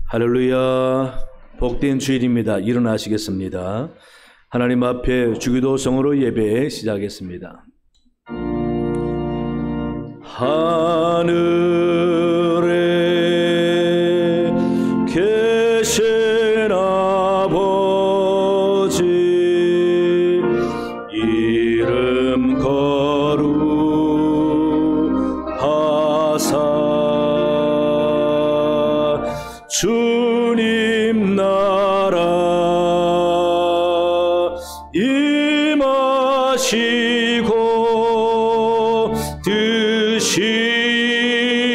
할렐루야. 복된 주일입니다. 일어나시겠습니다. 하나님 앞에 주기도성으로 예배 시작하겠습니다. 하늘에 계신 아버지 이름 거룩하사 주님 나라 임하시고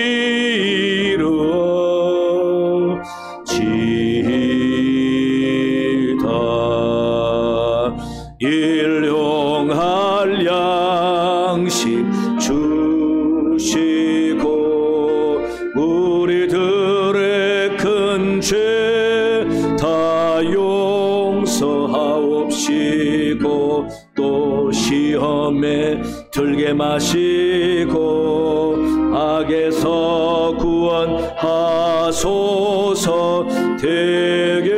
드시러 지다 일용할 양식 주시고 우리들의 큰 죄 다 용서하옵시고 또 시험에 들게 마시고 악에서 구원하소서. 되게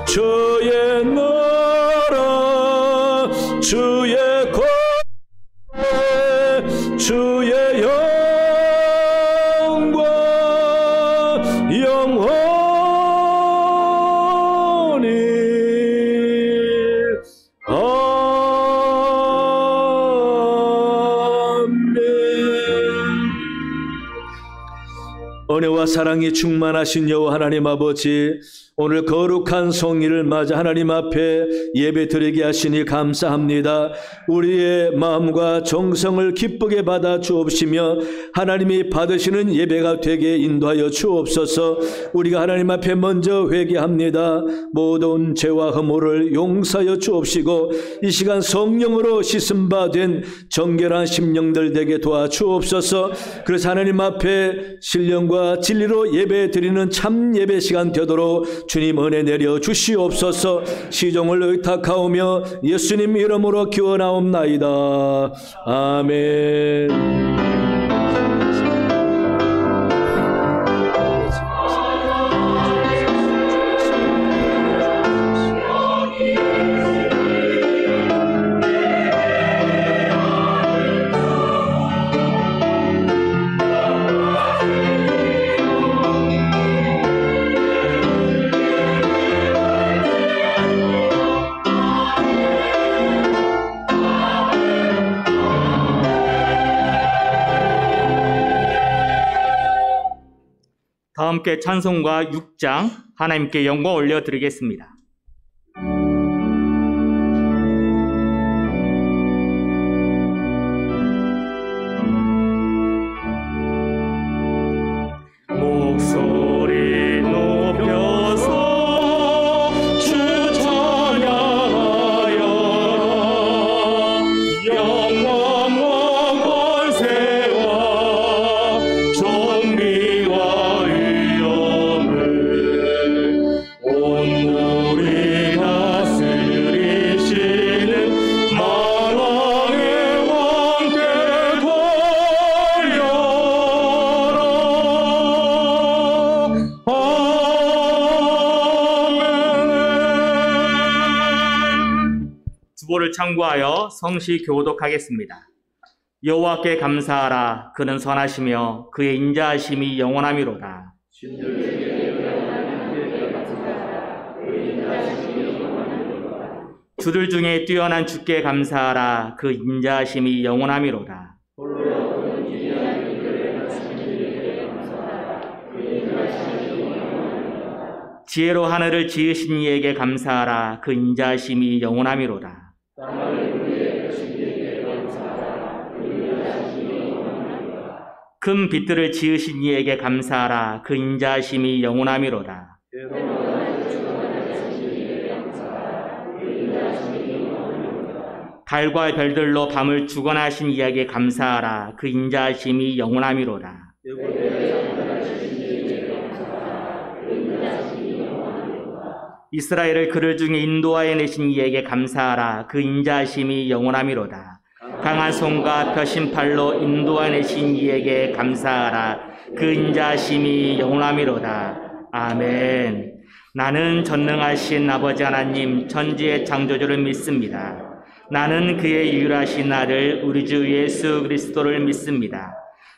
주의 나라 주의 권세 주의 영광 영원히 은혜와 사랑이 충만하신 여호와 하나님 아버지, 오늘 거룩한 성일을 맞아 하나님 앞에 예배드리게 하시니 감사합니다. 우리의 마음과 정성을 기쁘게 받아 주옵시며 하나님이 받으시는 예배가 되게 인도하여 주옵소서. 우리가 하나님 앞에 먼저 회개합니다. 모든 죄와 허물을 용서하여 주옵시고 이 시간 성령으로 씻음 바 된 정결한 심령들 되게 도와주옵소서. 그래서 하나님 앞에 신령과 진리로 예배드리는 참 예배 시간 되도록 주님 은혜 내려 주시옵소서. 시종을 의탁하오며 예수님 이름으로 기원하옵나이다. 아멘. 다 함께 찬송가 6장 하나님께 영광 올려드리겠습니다. 목소리 높여서 주 찬양하여 영광과 권세와 정의와 주보를 참고하여 성시 교독하겠습니다. 여호와께 감사하라. 그는 선하시며 그의 인자하심이 영원하미로다. 주들 중에 뛰어난 주께 감사하라. 그 인자하심이 영원하미로다. 지혜로 하늘을 지으신 이에게 감사하라. 그 인자하심이 영원하미로다. 큰 빛들을 지으신 이에게 감사하라. 그 인자하심이 영원하미로다. 달과 별들로 밤을 주관하신 이에게 감사하라. 그 인자하심이 영원하미로다. 이스라엘을 그들 중에 인도하여 내신 이에게 감사하라. 그 인자하심이 영원하미로다. 강한 손과 펴신 팔로 인도하여 내신 이에게 감사하라. 그 인자심이 영원하미로다. 아멘. 나는 전능하신 아버지 하나님 천지의 창조주를 믿습니다. 나는 그의 유일하신 아들 우리 주 예수 그리스도를 믿습니다.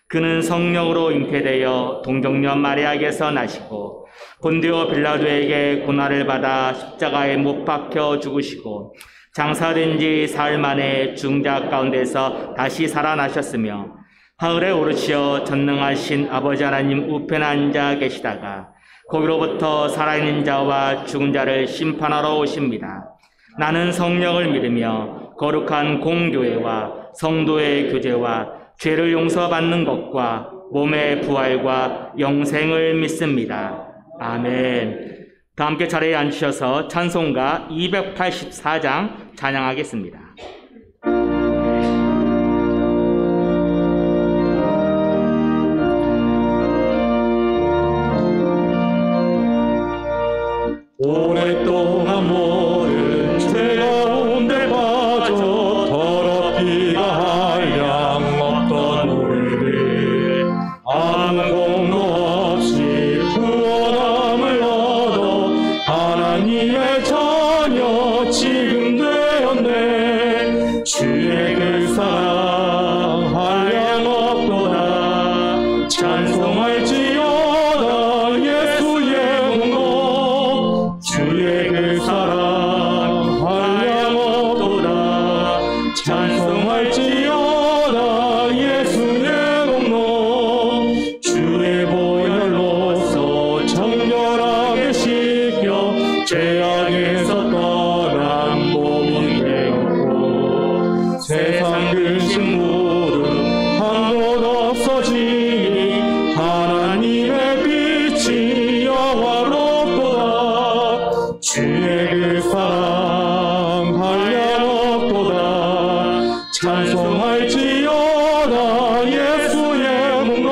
그는 성령으로 잉태되어 동정녀 마리아에게서 나시고 본디오 빌라도에게 고난을 받아 십자가에 못 박혀 죽으시고 장사된 지 사흘 만에 죽은 자 가운데서 다시 살아나셨으며 하늘에 오르시어 전능하신 아버지 하나님 우편에 앉아 계시다가 거기로부터 살아있는 자와 죽은 자를 심판하러 오십니다. 나는 성령을 믿으며 거룩한 공교회와 성도의 교제와 죄를 용서받는 것과 몸의 부활과 영생을 믿습니다. 아멘. 다 함께 자리에 앉으셔서 찬송가 284장 찬양하겠습니다. 오랫동안 모든 죄 가운데 빠져 더럽기가 한량 없던 우리를 아무 공로 없이 구원함을 얻어 하나님의 자녀 지금 되었네. 주의 그 사랑 한량 없도다. 찬송할지어다 예수의 공로. 주의 그 사랑 한량 없도다. 찬송할지어다 예수의 공로. 주의 보혈로서 정결하게 씻겨 죄악에서 떠난 몸이 되었고 세상 근심 무릎 한 곳 없어지니 하나님의 빛이 영화롭도다. 주의 그 사랑 한량 없도다. 찬송할지어다 예수의 공로.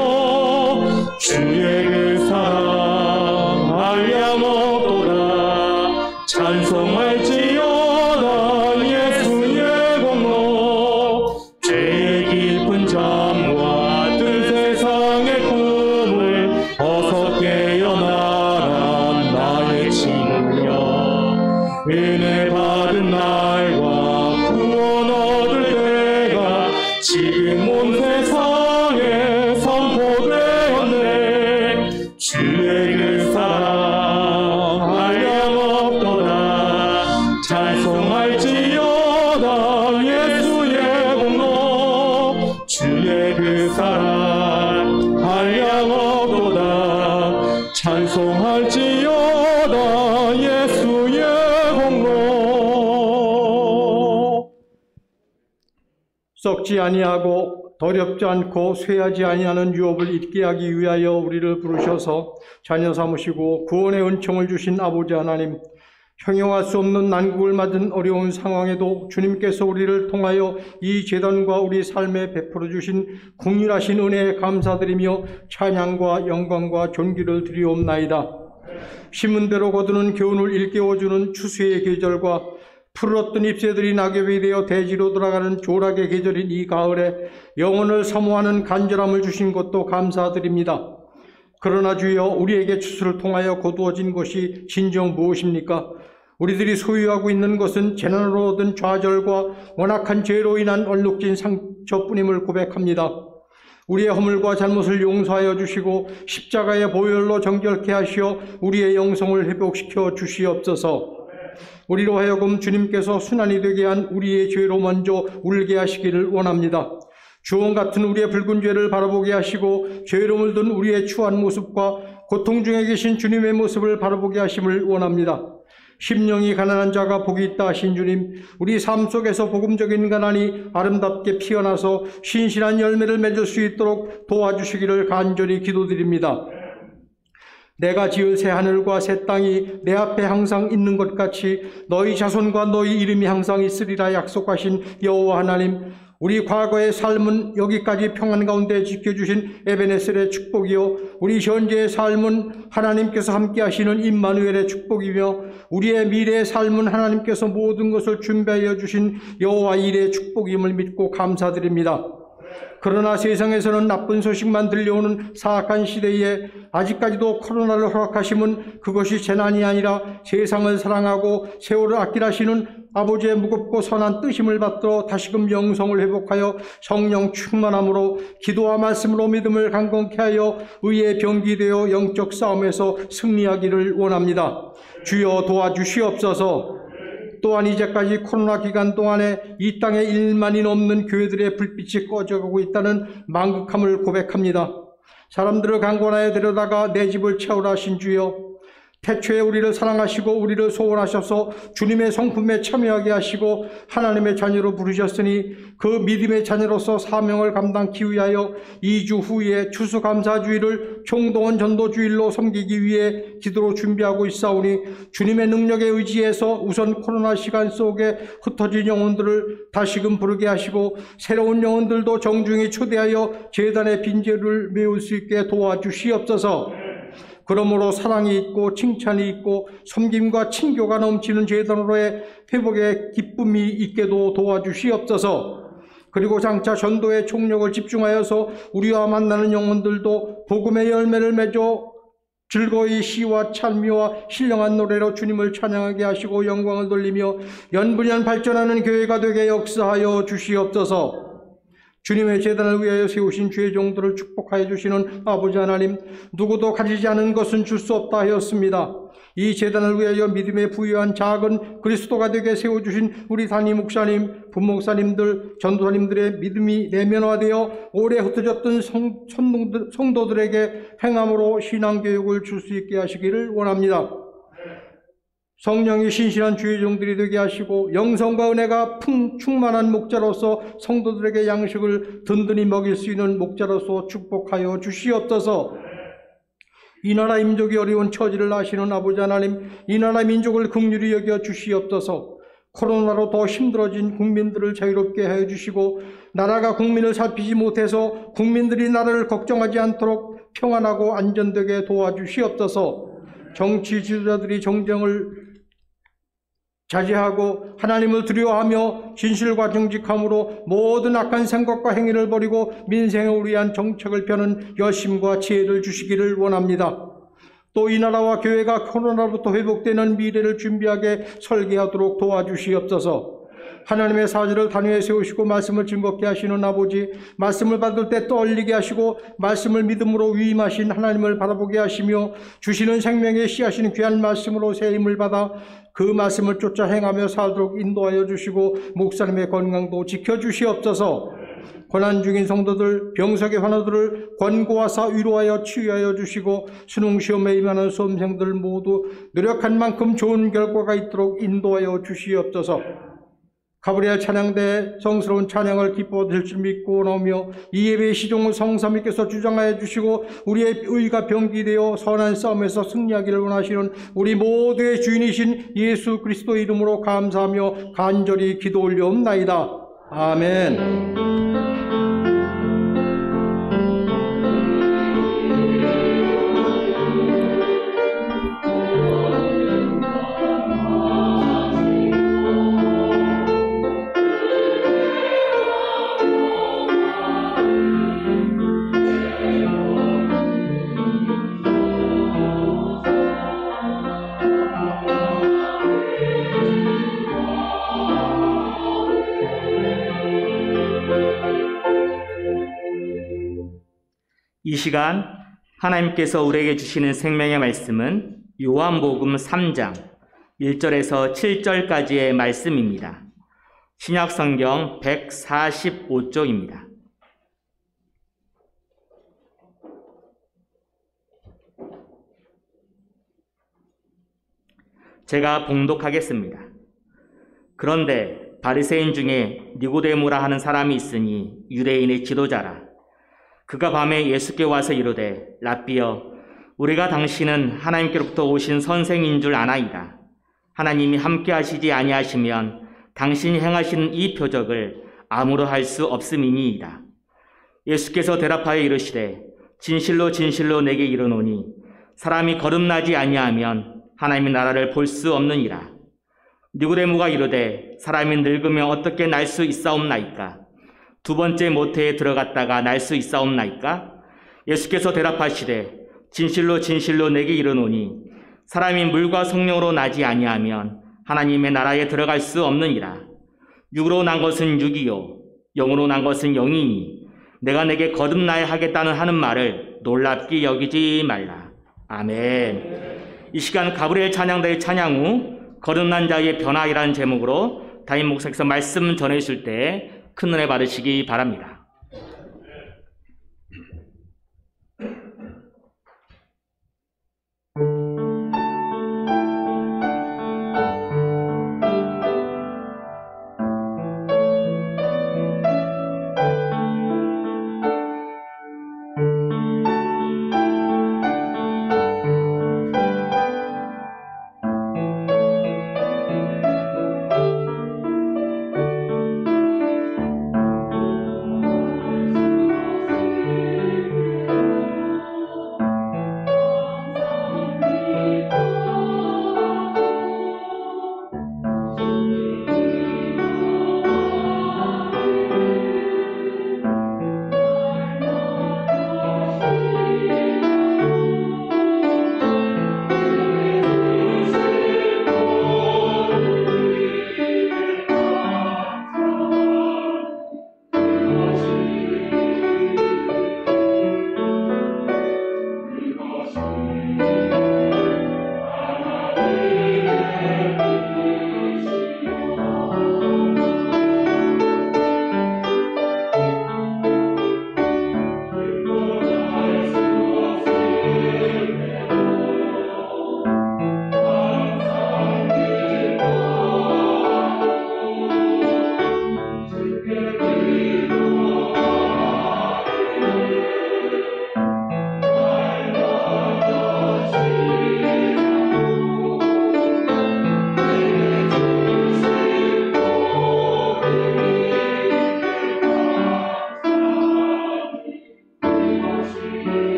주의 그 사랑 한량 없도다. 찬송할지어다 예수의 공로. 죄의 깊은 잠과 뜬 세상의 꿈을 어서 깨어나라 나의 친구여. 은혜 받은 날과 구원 얻을 때가 지금 온 세상에 선포되었네. 주의 그 사랑 한량 없도다. 찬송할지어다 예수의 공로. 주의 그 사랑 한량 없도다. 찬송할지어다 예수의 공로. 썩지 아니하고 더럽지 않고 쇠하지 아니하는 유업을 잊게 하기 위하여 우리를 부르셔서 자녀 삼으시고 구원의 은총을 주신 아버지 하나님, 형용할 수 없는 난국을 맞은 어려운 상황에도 주님께서 우리를 통하여 이 제단과 우리 삶에 베풀어 주신 긍휼하신 은혜에 감사드리며 찬양과 영광과 존귀를 드리옵나이다. 심은 대로 거두는 교훈을 일깨워주는 추수의 계절과 푸르렀던 잎새들이 낙엽이 되어 대지로 돌아가는 조락의 계절인 이 가을에 영혼을 사모하는 간절함을 주신 것도 감사드립니다. 그러나 주여, 우리에게 추수를 통하여 거두어진 것이 진정 무엇입니까? 우리들이 소유하고 있는 것은 재난으로 얻은 좌절과 원악한 죄로 인한 얼룩진 상처뿐임을 고백합니다. 우리의 허물과 잘못을 용서하여 주시고 십자가의 보혈로 정결케 하시어 우리의 영성을 회복시켜 주시옵소서. 우리로 하여금 주님께서 순환이 되게 한 우리의 죄로 먼저 울게 하시기를 원합니다. 주홍 같은 우리의 붉은 죄를 바라보게 하시고 죄로 물든 우리의 추한 모습과 고통 중에 계신 주님의 모습을 바라보게 하심을 원합니다. 심령이 가난한 자가 복이 있다 하신 주님, 우리 삶 속에서 복음적인 가난이 아름답게 피어나서 신실한 열매를 맺을 수 있도록 도와주시기를 간절히 기도드립니다. 내가 지을 새 하늘과 새 땅이 내 앞에 항상 있는 것 같이 너희 자손과 너희 이름이 항상 있으리라 약속하신 여호와 하나님, 우리 과거의 삶은 여기까지 평안 가운데 지켜주신 에베네셀의 축복이요, 우리 현재의 삶은 하나님께서 함께 하시는 임마누엘의 축복이며 우리의 미래의 삶은 하나님께서 모든 것을 준비하여 주신 여호와 일의 축복임을 믿고 감사드립니다. 그러나 세상에서는 나쁜 소식만 들려오는 사악한 시대에 아직까지도 코로나를 허락하심은 그것이 재난이 아니라 세상을 사랑하고 세월을 아끼라시는 아버지의 무겁고 선한 뜻임을 받들어 다시금 영성을 회복하여 성령 충만함으로 기도와 말씀으로 믿음을 강건케 하여 의에 병기되어 영적 싸움에서 승리하기를 원합니다. 주여 도와주시옵소서. 또한 이제까지 코로나 기간 동안에 이 땅에 1만이 넘는 교회들의 불빛이 꺼져가고 있다는 망극함을 고백합니다. 사람들을 강권하여 데려다가 내 집을 채우라 하신 주여, 태초에 우리를 사랑하시고 우리를 소원하셔서 주님의 성품에 참여하게 하시고 하나님의 자녀로 부르셨으니 그 믿음의 자녀로서 사명을 감당하기 위하여 2주 후에 추수감사주일을 총동원 전도주일로 섬기기 위해 기도로 준비하고 있사오니 주님의 능력에 의지해서 우선 코로나 시간 속에 흩어진 영혼들을 다시금 부르게 하시고 새로운 영혼들도 정중히 초대하여 제단의 빈재를 메울 수 있게 도와주시옵소서. 그러므로 사랑이 있고 칭찬이 있고 섬김과 친교가 넘치는 제단으로의 회복의 기쁨이 있게도 도와주시옵소서. 그리고 장차 전도의 총력을 집중하여서 우리와 만나는 영혼들도 복음의 열매를 맺어 즐거이 시와 찬미와 신령한 노래로 주님을 찬양하게 하시고 영광을 돌리며 연분연 발전하는 교회가 되게 역사하여 주시옵소서. 주님의 제단을 위하여 세우신 주의 종들을 축복하여 주시는 아버지 하나님, 누구도 가지지 않은 것은 줄 수 없다 하였습니다. 이 제단을 위하여 믿음에 부유한 작은 그리스도가 되게 세워주신 우리 담임 목사님, 부목사님들, 전도사님들의 믿음이 내면화되어 오래 흩어졌던 성도들에게 행함으로 신앙교육을 줄 수 있게 하시기를 원합니다. 성령이 신실한 주의 종들이 되게 하시고 영성과 은혜가 충만한 목자로서 성도들에게 양식을 든든히 먹일 수 있는 목자로서 축복하여 주시옵소서. 이 나라 민족이 어려운 처지를 아시는 아버지 하나님, 이 나라 민족을 긍휼히 여겨 주시옵소서. 코로나로 더 힘들어진 국민들을 자유롭게 하여 주시고 나라가 국민을 살피지 못해서 국민들이 나라를 걱정하지 않도록 평안하고 안전되게 도와주시옵소서. 정치 지도자들이 정쟁을 자제하고 하나님을 두려워하며 진실과 정직함으로 모든 악한 생각과 행위를 버리고 민생을 위한 정책을 펴는 열심과 지혜를 주시기를 원합니다. 또 이 나라와 교회가 코로나로부터 회복되는 미래를 준비하게 설계하도록 도와주시옵소서. 하나님의 사지를 단위에 세우시고 말씀을 증거케 하시는 아버지, 말씀을 받을 때 떠올리게 하시고 말씀을 믿음으로 위임하신 하나님을 바라보게 하시며 주시는 생명의 씨앗인 귀한 말씀으로 새 힘을 받아 그 말씀을 쫓아 행하며 살도록 인도하여 주시고 목사님의 건강도 지켜주시옵소서. 고난 중인 성도들, 병석의 환우들을 권고하사 위로하여 치유하여 주시고 수능시험에 임하는 수험생들 모두 노력한 만큼 좋은 결과가 있도록 인도하여 주시옵소서. 가브리엘 찬양대에 성스러운 찬양을 기뻐 드릴 줄 믿고 나오며 이 예배의 시종을 성삼위께서 주장하여 주시고 우리의 의가 병기되어 선한 싸움에서 승리하기를 원하시는 우리 모두의 주인이신 예수 그리스도 이름으로 감사하며 간절히 기도 올려옵나이다. 아멘. 이 시간 하나님께서 우리에게 주시는 생명의 말씀은 요한복음 3장 1절에서 7절까지의 말씀입니다. 신약성경 145쪽입니다. 제가 봉독하겠습니다. 그런데 바리새인 중에 니고데모라 하는 사람이 있으니 유대인의 지도자라. 그가 밤에 예수께 와서 이르되 랍비여, 우리가 당신은 하나님께로부터 오신 선생인 줄 아나이다. 하나님이 함께 하시지 아니하시면 당신이 행하시는 이 표적을 아무로 할 수 없음이니이다. 예수께서 대답하여 이르시되 진실로 진실로 내게 이르노니 사람이 거듭나지 아니하면 하나님의 나라를 볼 수 없느니라. 니고데모가 이르되 사람이 늙으면 어떻게 날 수 있사옵나이까? 두 번째 모태에 들어갔다가 날 수 있사옵나이까? 예수께서 대답하시되 진실로 진실로 내게 이르노니 사람이 물과 성령으로 나지 아니하면 하나님의 나라에 들어갈 수 없느니라. 육으로 난 것은 육이요 영으로 난 것은 영이니 내가 내게 거듭나야 하겠다는 하는 말을 놀랍게 여기지 말라. 아멘. 이 시간 가브리엘 찬양대의 찬양 후 거듭난 자의 변화이라는 제목으로 담임 목사께서 말씀 전해주실 때 큰 은혜 받으시기 바랍니다.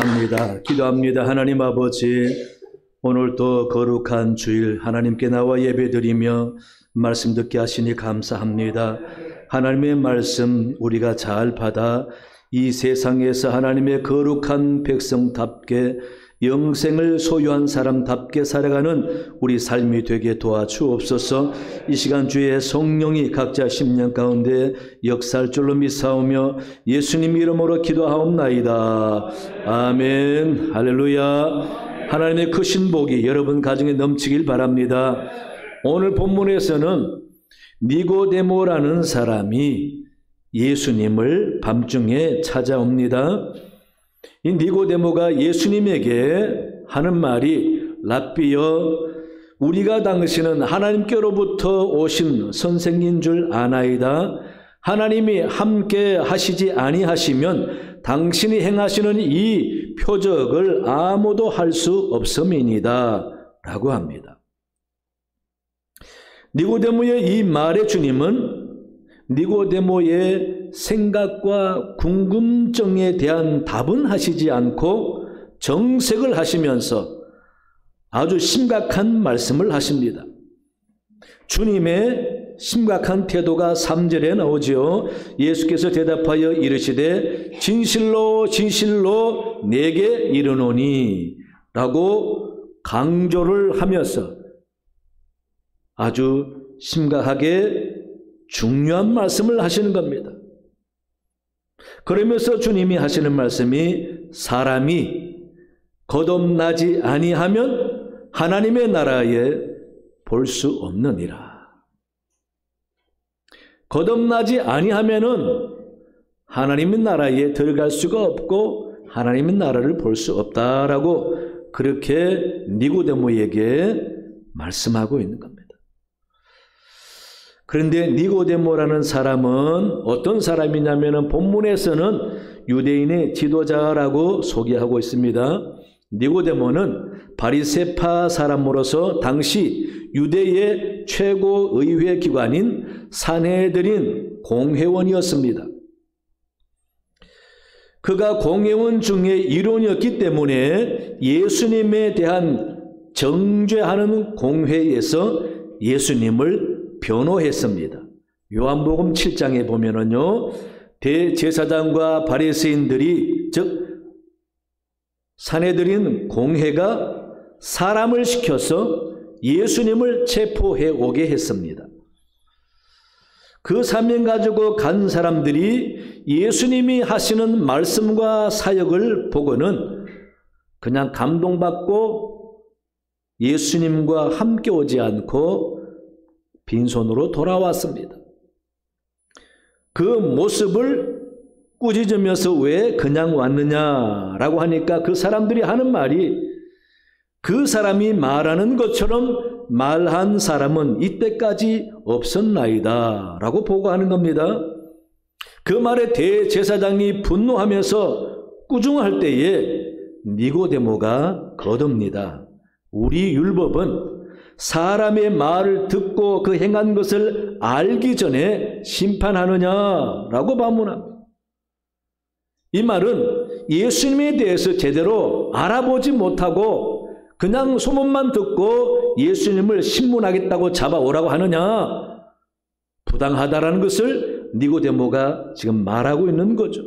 감사합니다. 기도합니다. 하나님 아버지, 오늘도 거룩한 주일 하나님께 나와 예배드리며 말씀 듣게 하시니 감사합니다. 하나님의 말씀 우리가 잘 받아 이 세상에서 하나님의 거룩한 백성답게 영생을 소유한 사람답게 살아가는 우리 삶이 되게 도와주옵소서. 이 시간 주의 성령이 각자 심령 가운데 역사할 줄로 믿사오며 예수님 이름으로 기도하옵나이다. 아멘. 할렐루야. 하나님의 크신 복이 여러분 가정에 넘치길 바랍니다. 오늘 본문에서는 니고데모라는 사람이 예수님을 밤중에 찾아옵니다. 이 니고데모가 예수님에게 하는 말이, 랍비여, 우리가 당신은 하나님께로부터 오신 선생인 줄 아나이다. 하나님이 함께 하시지 아니하시면 당신이 행하시는 이 표적을 아무도 할 수 없음이니이다 라고 합니다. 니고데모의 이 말에 주님은 니고데모의 생각과 궁금증에 대한 답은 하시지 않고 정색을 하시면서 아주 심각한 말씀을 하십니다. 주님의 심각한 태도가 3절에 나오죠. 예수께서 대답하여 이르시되 진실로 진실로 내게 이르노니 라고 강조를 하면서 아주 심각하게 중요한 말씀을 하시는 겁니다. 그러면서 주님이 하시는 말씀이, 사람이 거듭나지 아니하면 하나님의 나라에 볼 수 없느니라. 거듭나지 아니하면은 하나님의 나라에 들어갈 수가 없고 하나님의 나라를 볼 수 없다라고 그렇게 니고데모에게 말씀하고 있는 겁니다. 그런데 니고데모라는 사람은 어떤 사람이냐면 본문에서는 유대인의 지도자라고 소개하고 있습니다. 니고데모는 바리새파 사람으로서 당시 유대의 최고 의회 기관인 산헤드린 공회원이었습니다. 그가 공회원 중에 일원이었기 때문에 예수님에 대한 정죄하는 공회에서 예수님을 변호했습니다. 요한복음 7장에 보면은요, 대제사장과 바리새인들이, 즉 산헤드린 공회가 사람을 시켜서 예수님을 체포해 오게 했습니다. 그 사명 가지고 간 사람들이 예수님이 하시는 말씀과 사역을 보고는 그냥 감동받고 예수님과 함께 오지 않고 빈손으로 돌아왔습니다. 그 모습을 꾸짖으면서 왜 그냥 왔느냐라고 하니까 그 사람들이 하는 말이, 그 사람이 말하는 것처럼 말한 사람은 이때까지 없었나이다 라고 보고하는 겁니다. 그 말에 대제사장이 분노하면서 꾸중할 때에 니고데모가 거듭니다. 우리 율법은 사람의 말을 듣고 그 행한 것을 알기 전에 심판하느냐라고 반문합니다. 이 말은 예수님에 대해서 제대로 알아보지 못하고 그냥 소문만 듣고 예수님을 신문하겠다고 잡아오라고 하느냐, 부당하다라는 것을 니고데모가 지금 말하고 있는 거죠.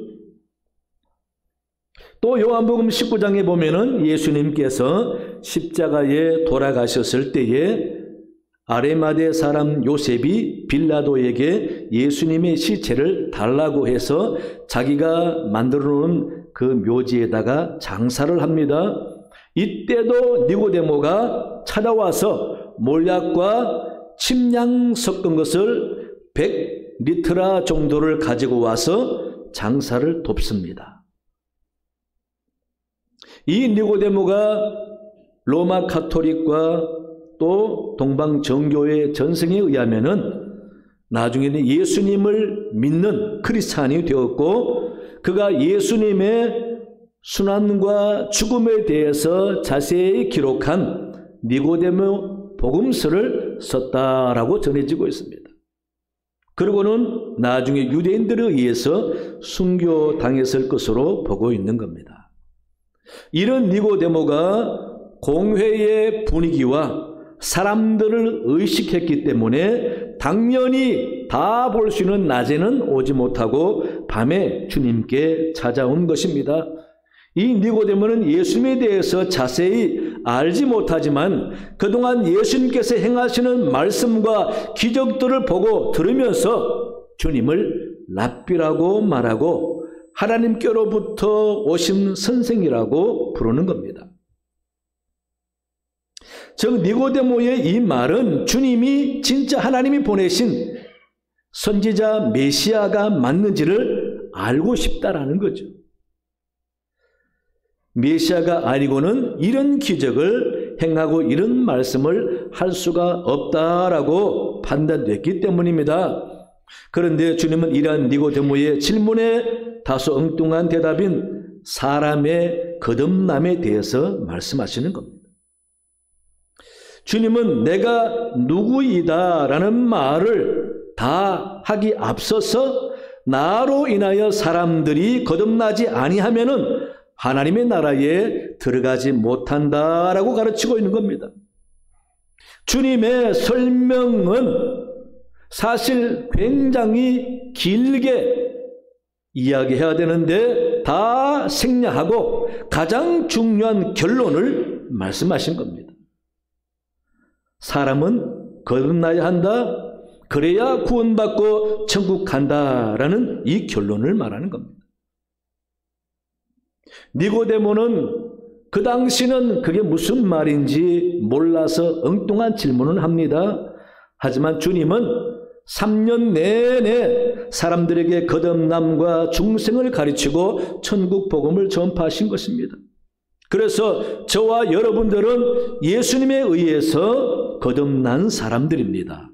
또 요한복음 19장에 보면은 예수님께서 십자가에 돌아가셨을 때에 아레마대 사람 요셉이 빌라도에게 예수님의 시체를 달라고 해서 자기가 만들어 놓은 그 묘지에다가 장사를 합니다. 이때도 니고데모가 찾아와서 몰약과 침량 섞은 것을 100리트라 정도를 가지고 와서 장사를 돕습니다. 이 니고데모가 로마 카톨릭과 또 동방 정교회 전승에 의하면은 나중에는 예수님을 믿는 크리스찬이 되었고, 그가 예수님의 순환과 죽음에 대해서 자세히 기록한 니고데모 복음서를 썼다라고 전해지고 있습니다. 그리고는 나중에 유대인들에 의해서 순교당했을 것으로 보고 있는 겁니다. 이런 니고데모가 공회의 분위기와 사람들을 의식했기 때문에 당연히 다 볼 수 있는 낮에는 오지 못하고 밤에 주님께 찾아온 것입니다. 이 니고데모는 예수님에 대해서 자세히 알지 못하지만 그동안 예수님께서 행하시는 말씀과 기적들을 보고 들으면서 주님을 랍비라고 말하고 하나님께로부터 오신 선생이라고 부르는 겁니다. 즉 니고데모의 이 말은 주님이 진짜 하나님이 보내신 선지자 메시아가 맞는지를 알고 싶다라는 거죠. 메시아가 아니고는 이런 기적을 행하고 이런 말씀을 할 수가 없다라고 판단됐기 때문입니다. 그런데 주님은 이러한 니고데모의 질문에 다소 엉뚱한 대답인 사람의 거듭남에 대해서 말씀하시는 겁니다. 주님은 내가 누구이다 라는 말을 다 하기 앞서서 나로 인하여 사람들이 거듭나지 아니하면은 하나님의 나라에 들어가지 못한다라고 가르치고 있는 겁니다. 주님의 설명은 사실 굉장히 길게 이야기해야 되는데 다 생략하고 가장 중요한 결론을 말씀하신 겁니다. 사람은 거듭나야 한다. 그래야 구원받고 천국 간다라는 이 결론을 말하는 겁니다. 니고데모는 그 당시는 그게 무슨 말인지 몰라서 엉뚱한 질문을 합니다. 하지만 주님은 3년 내내 사람들에게 거듭남과 중생을 가르치고 천국 복음을 전파하신 것입니다. 그래서 저와 여러분들은 예수님에 의해서 거듭난 사람들입니다.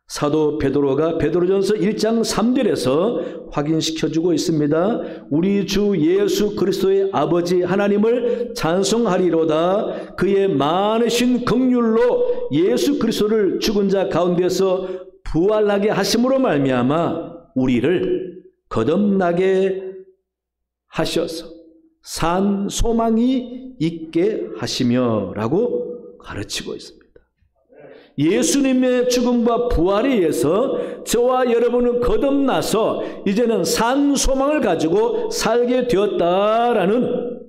사도 베드로가 베드로전서 1장 3절에서 확인시켜주고 있습니다. 우리 주 예수 그리스도의 아버지 하나님을 찬송하리로다. 그의 많으신 긍휼로 예수 그리스도를 죽은 자 가운데서 부활하게 하심으로 말미암아 우리를 거듭나게 하셔서 산 소망이 있게 하시며 라고 가르치고 있습니다. 예수님의 죽음과 부활에 의해서 저와 여러분은 거듭나서 이제는 산 소망을 가지고 살게 되었다라는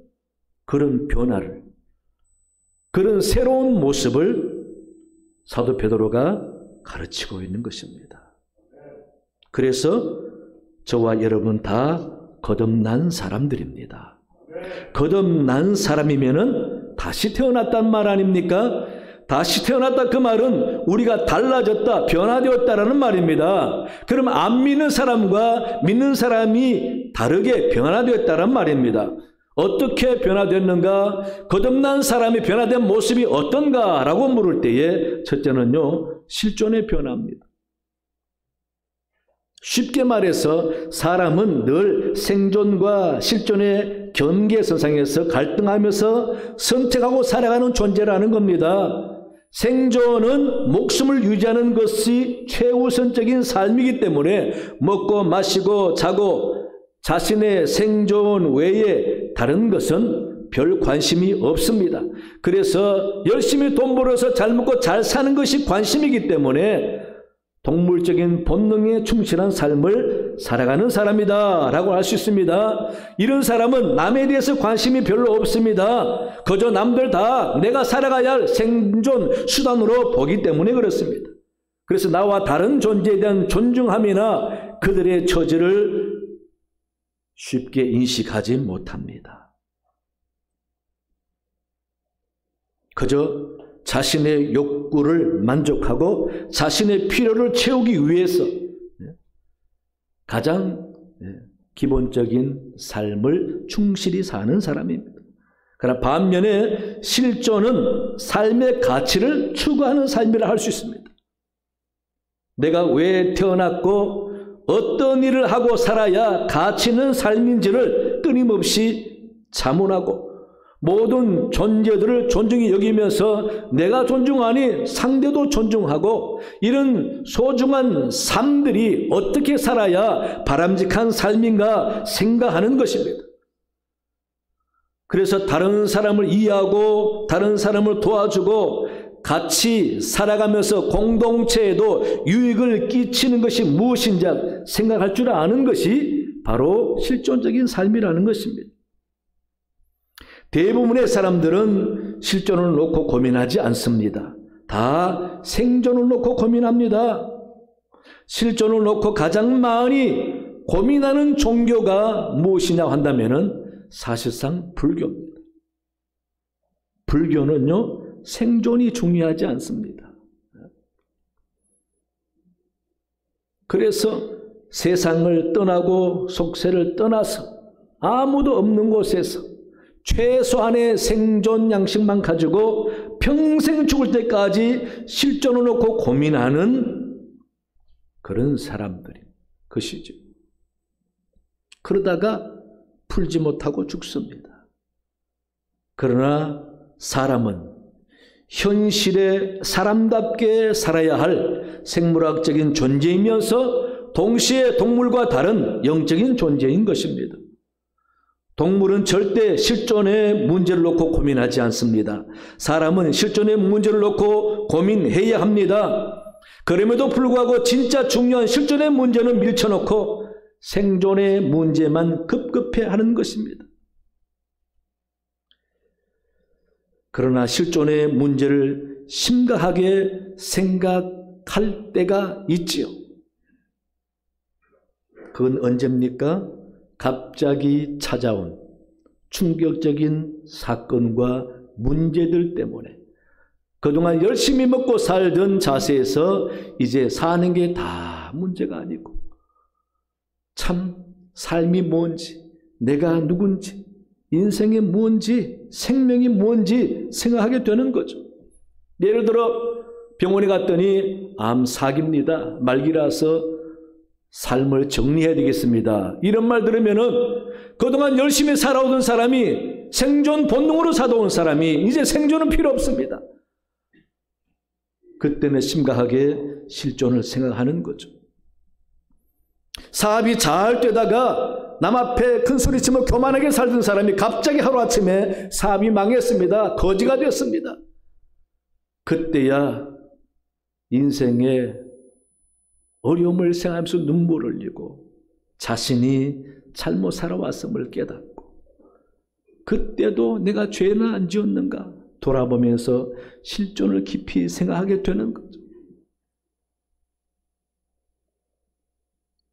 그런 변화를, 그런 새로운 모습을 사도 베드로가 가르치고 있는 것입니다. 그래서 저와 여러분 다 거듭난 사람들입니다. 거듭난 사람이면은 다시 태어났단 말 아닙니까? 다시 태어났다 그 말은 우리가 달라졌다, 변화되었다라는 말입니다. 그럼 안 믿는 사람과 믿는 사람이 다르게 변화되었다는 말입니다. 어떻게 변화됐는가? 거듭난 사람이 변화된 모습이 어떤가? 라고 물을 때에 첫째는요, 실존의 변화입니다. 쉽게 말해서 사람은 늘 생존과 실존의 경계선상에서 갈등하면서 선택하고 살아가는 존재라는 겁니다. 생존은 목숨을 유지하는 것이 최우선적인 삶이기 때문에 먹고 마시고 자고 자신의 생존 외에 다른 것은 별 관심이 없습니다. 그래서 열심히 돈 벌어서 잘 먹고 잘 사는 것이 관심이기 때문에 동물적인 본능에 충실한 삶을 살아가는 사람이다 라고 할 수 있습니다. 이런 사람은 남에 대해서 관심이 별로 없습니다. 그저 남들 다 내가 살아가야 할 생존 수단으로 보기 때문에 그렇습니다. 그래서 나와 다른 존재에 대한 존중함이나 그들의 처지를 쉽게 인식하지 못합니다. 그저 자신의 욕구를 만족하고 자신의 필요를 채우기 위해서 가장 기본적인 삶을 충실히 사는 사람입니다. 그러나 반면에 실존은 삶의 가치를 추구하는 삶이라 할 수 있습니다. 내가 왜 태어났고 어떤 일을 하고 살아야 가치 있는 삶인지를 끊임없이 자문하고 모든 존재들을 존중히 여기면서 내가 존중하니 상대도 존중하고 이런 소중한 삶들이 어떻게 살아야 바람직한 삶인가 생각하는 것입니다. 그래서 다른 사람을 이해하고 다른 사람을 도와주고 같이 살아가면서 공동체에도 유익을 끼치는 것이 무엇인지 생각할 줄 아는 것이 바로 실존적인 삶이라는 것입니다. 대부분의 사람들은 실존을 놓고 고민하지 않습니다. 다 생존을 놓고 고민합니다. 실존을 놓고 가장 많이 고민하는 종교가 무엇이냐고 한다면 사실상 불교입니다. 불교는요, 생존이 중요하지 않습니다. 그래서 세상을 떠나고 속세를 떠나서 아무도 없는 곳에서 최소한의 생존 양식만 가지고 평생 죽을 때까지 실존을 놓고 고민하는 그런 사람들이 것이죠. 그러다가 풀지 못하고 죽습니다. 그러나 사람은 현실에 사람답게 살아야 할 생물학적인 존재이면서 동시에 동물과 다른 영적인 존재인 것입니다. 동물은 절대 실존의 문제를 놓고 고민하지 않습니다. 사람은 실존의 문제를 놓고 고민해야 합니다. 그럼에도 불구하고 진짜 중요한 실존의 문제는 밀쳐놓고 생존의 문제만 급급해하는 것입니다. 그러나 실존의 문제를 심각하게 생각할 때가 있지요. 그건 언제입니까? 갑자기 찾아온 충격적인 사건과 문제들 때문에 그동안 열심히 먹고 살던 자세에서 이제 사는 게 다 문제가 아니고 참 삶이 뭔지, 내가 누군지, 인생이 뭔지, 생명이 뭔지 생각하게 되는 거죠. 예를 들어 병원에 갔더니 암사기입니다. 말기라서 삶을 정리해야 되겠습니다. 이런 말 들으면은 그동안 열심히 살아오던 사람이, 생존 본능으로 살아온 사람이 이제 생존은 필요 없습니다. 그때는 심각하게 실존을 생각하는 거죠. 사업이 잘 되다가 남 앞에 큰 소리치며 교만하게 살던 사람이 갑자기 하루아침에 사업이 망했습니다. 거지가 됐습니다. 그때야 인생에 어려움을 생각하면서 눈물을 흘리고 자신이 잘못 살아왔음을 깨닫고 그때도 내가 죄는 안 지었는가 돌아보면서 실존을 깊이 생각하게 되는 거죠.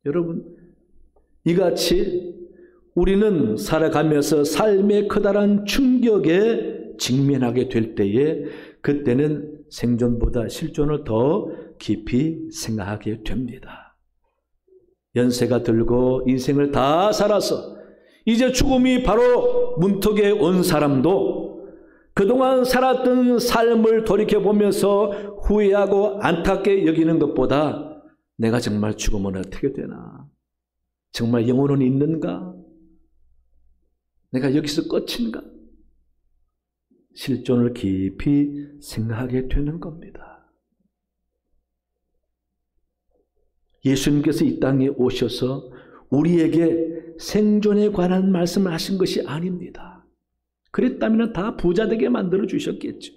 여러분, 이같이 우리는 살아가면서 삶의 커다란 충격에 직면하게 될 때에 그때는 생존보다 실존을 더 깊이 생각하게 됩니다. 연세가 들고 인생을 다 살아서 이제 죽음이 바로 문턱에 온 사람도 그동안 살았던 삶을 돌이켜보면서 후회하고 안타깝게 여기는 것보다 내가 정말 죽으면 어떻게 되나? 정말 영혼은 있는가? 내가 여기서 끝인가? 실존을 깊이 생각하게 되는 겁니다. 예수님께서 이 땅에 오셔서 우리에게 생존에 관한 말씀을 하신 것이 아닙니다. 그랬다면 다 부자 되게 만들어 주셨겠죠.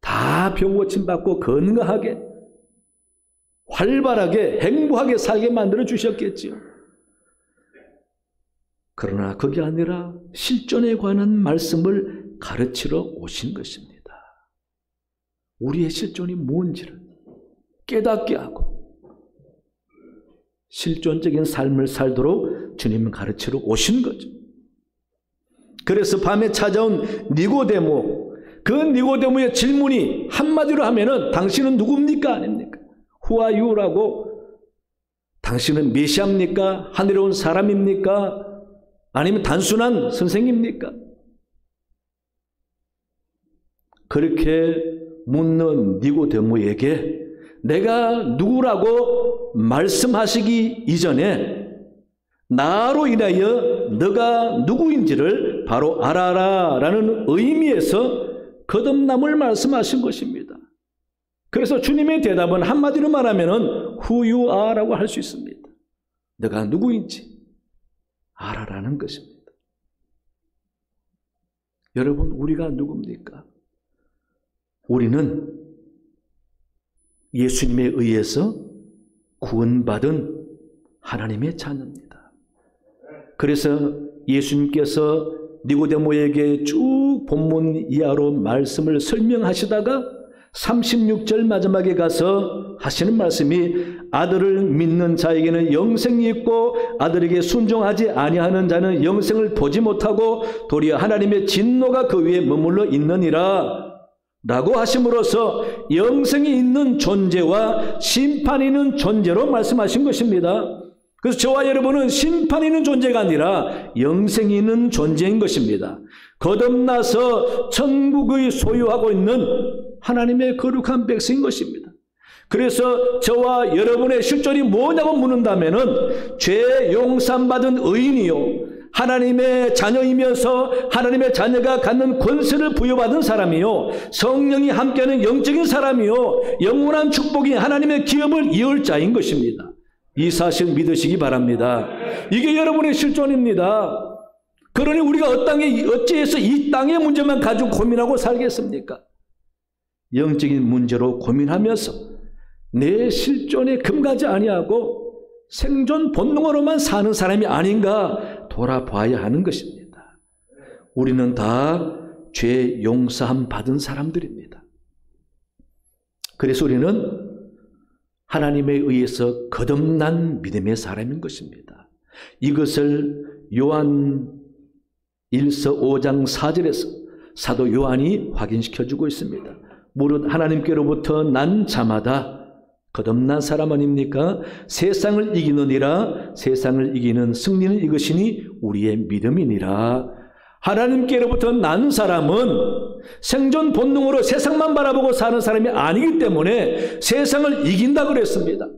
다 병 고침 받고 건강하게 활발하게 행복하게 살게 만들어 주셨겠죠. 그러나 그게 아니라 실존에 관한 말씀을 가르치러 오신 것입니다. 우리의 실존이 뭔지를 깨닫게 하고 실존적인 삶을 살도록 주님은 가르치러 오신 거죠. 그래서 밤에 찾아온 니고데모, 그 니고데모의 질문이 한마디로 하면은 당신은 누굽니까? 아닙니까? Who are you라고, 당신은 메시아입니까? 하늘에 온 사람입니까? 아니면 단순한 선생입니까? 그렇게 묻는 니고데모에게 내가 누구라고 말씀하시기 이전에 나로 인하여 너가 누구인지를 바로 알아라 라는 의미에서 거듭남을 말씀하신 것입니다. 그래서 주님의 대답은 한마디로 말하면 Who you are 라고 할 수 있습니다. 너가 누구인지 알아라는 것입니다. 여러분, 우리가 누굽니까? 우리는 예수님에 의해서 구원받은 하나님의 자녀입니다. 그래서 예수님께서 니고데모에게 쭉 본문 이하로 말씀을 설명하시다가 36절 마지막에 가서 하시는 말씀이 아들을 믿는 자에게는 영생이 있고 아들에게 순종하지 아니하는 자는 영생을 보지 못하고 도리어 하나님의 진노가 그 위에 머물러 있느니라 라고 하심으로써 영생이 있는 존재와 심판이 있는 존재로 말씀하신 것입니다. 그래서 저와 여러분은 심판이 있는 존재가 아니라 영생이 있는 존재인 것입니다. 거듭나서 천국의 소유하고 있는 하나님의 거룩한 백성인 것입니다. 그래서 저와 여러분의 실존이 뭐냐고 묻는다면은 죄 용서받은 의인이요, 하나님의 자녀이면서 하나님의 자녀가 갖는 권세를 부여받은 사람이요, 성령이 함께하는 영적인 사람이요, 영원한 축복이 하나님의 기업을 이을 자인 것입니다. 이 사실 믿으시기 바랍니다. 이게 여러분의 실존입니다. 그러니 우리가 어찌해서 이 땅의 문제만 가지고 고민하고 살겠습니까? 영적인 문제로 고민하면서 내 실존에 금가지 아니하고 생존 본능으로만 사는 사람이 아닌가 돌아봐야 하는 것입니다. 우리는 다 죄 용서함 받은 사람들입니다. 그래서 우리는 하나님에 의해서 거듭난 믿음의 사람인 것입니다. 이것을 요한 1서 5장 4절에서 사도 요한이 확인시켜주고 있습니다. 무릇 하나님께로부터 난 자마다 거듭난 사람 아닙니까? 세상을 이기느니라. 세상을 이기는 승리는 이것이니 우리의 믿음이니라. 하나님께로부터 난 사람은 생존 본능으로 세상만 바라보고 사는 사람이 아니기 때문에 세상을 이긴다 그랬습니다.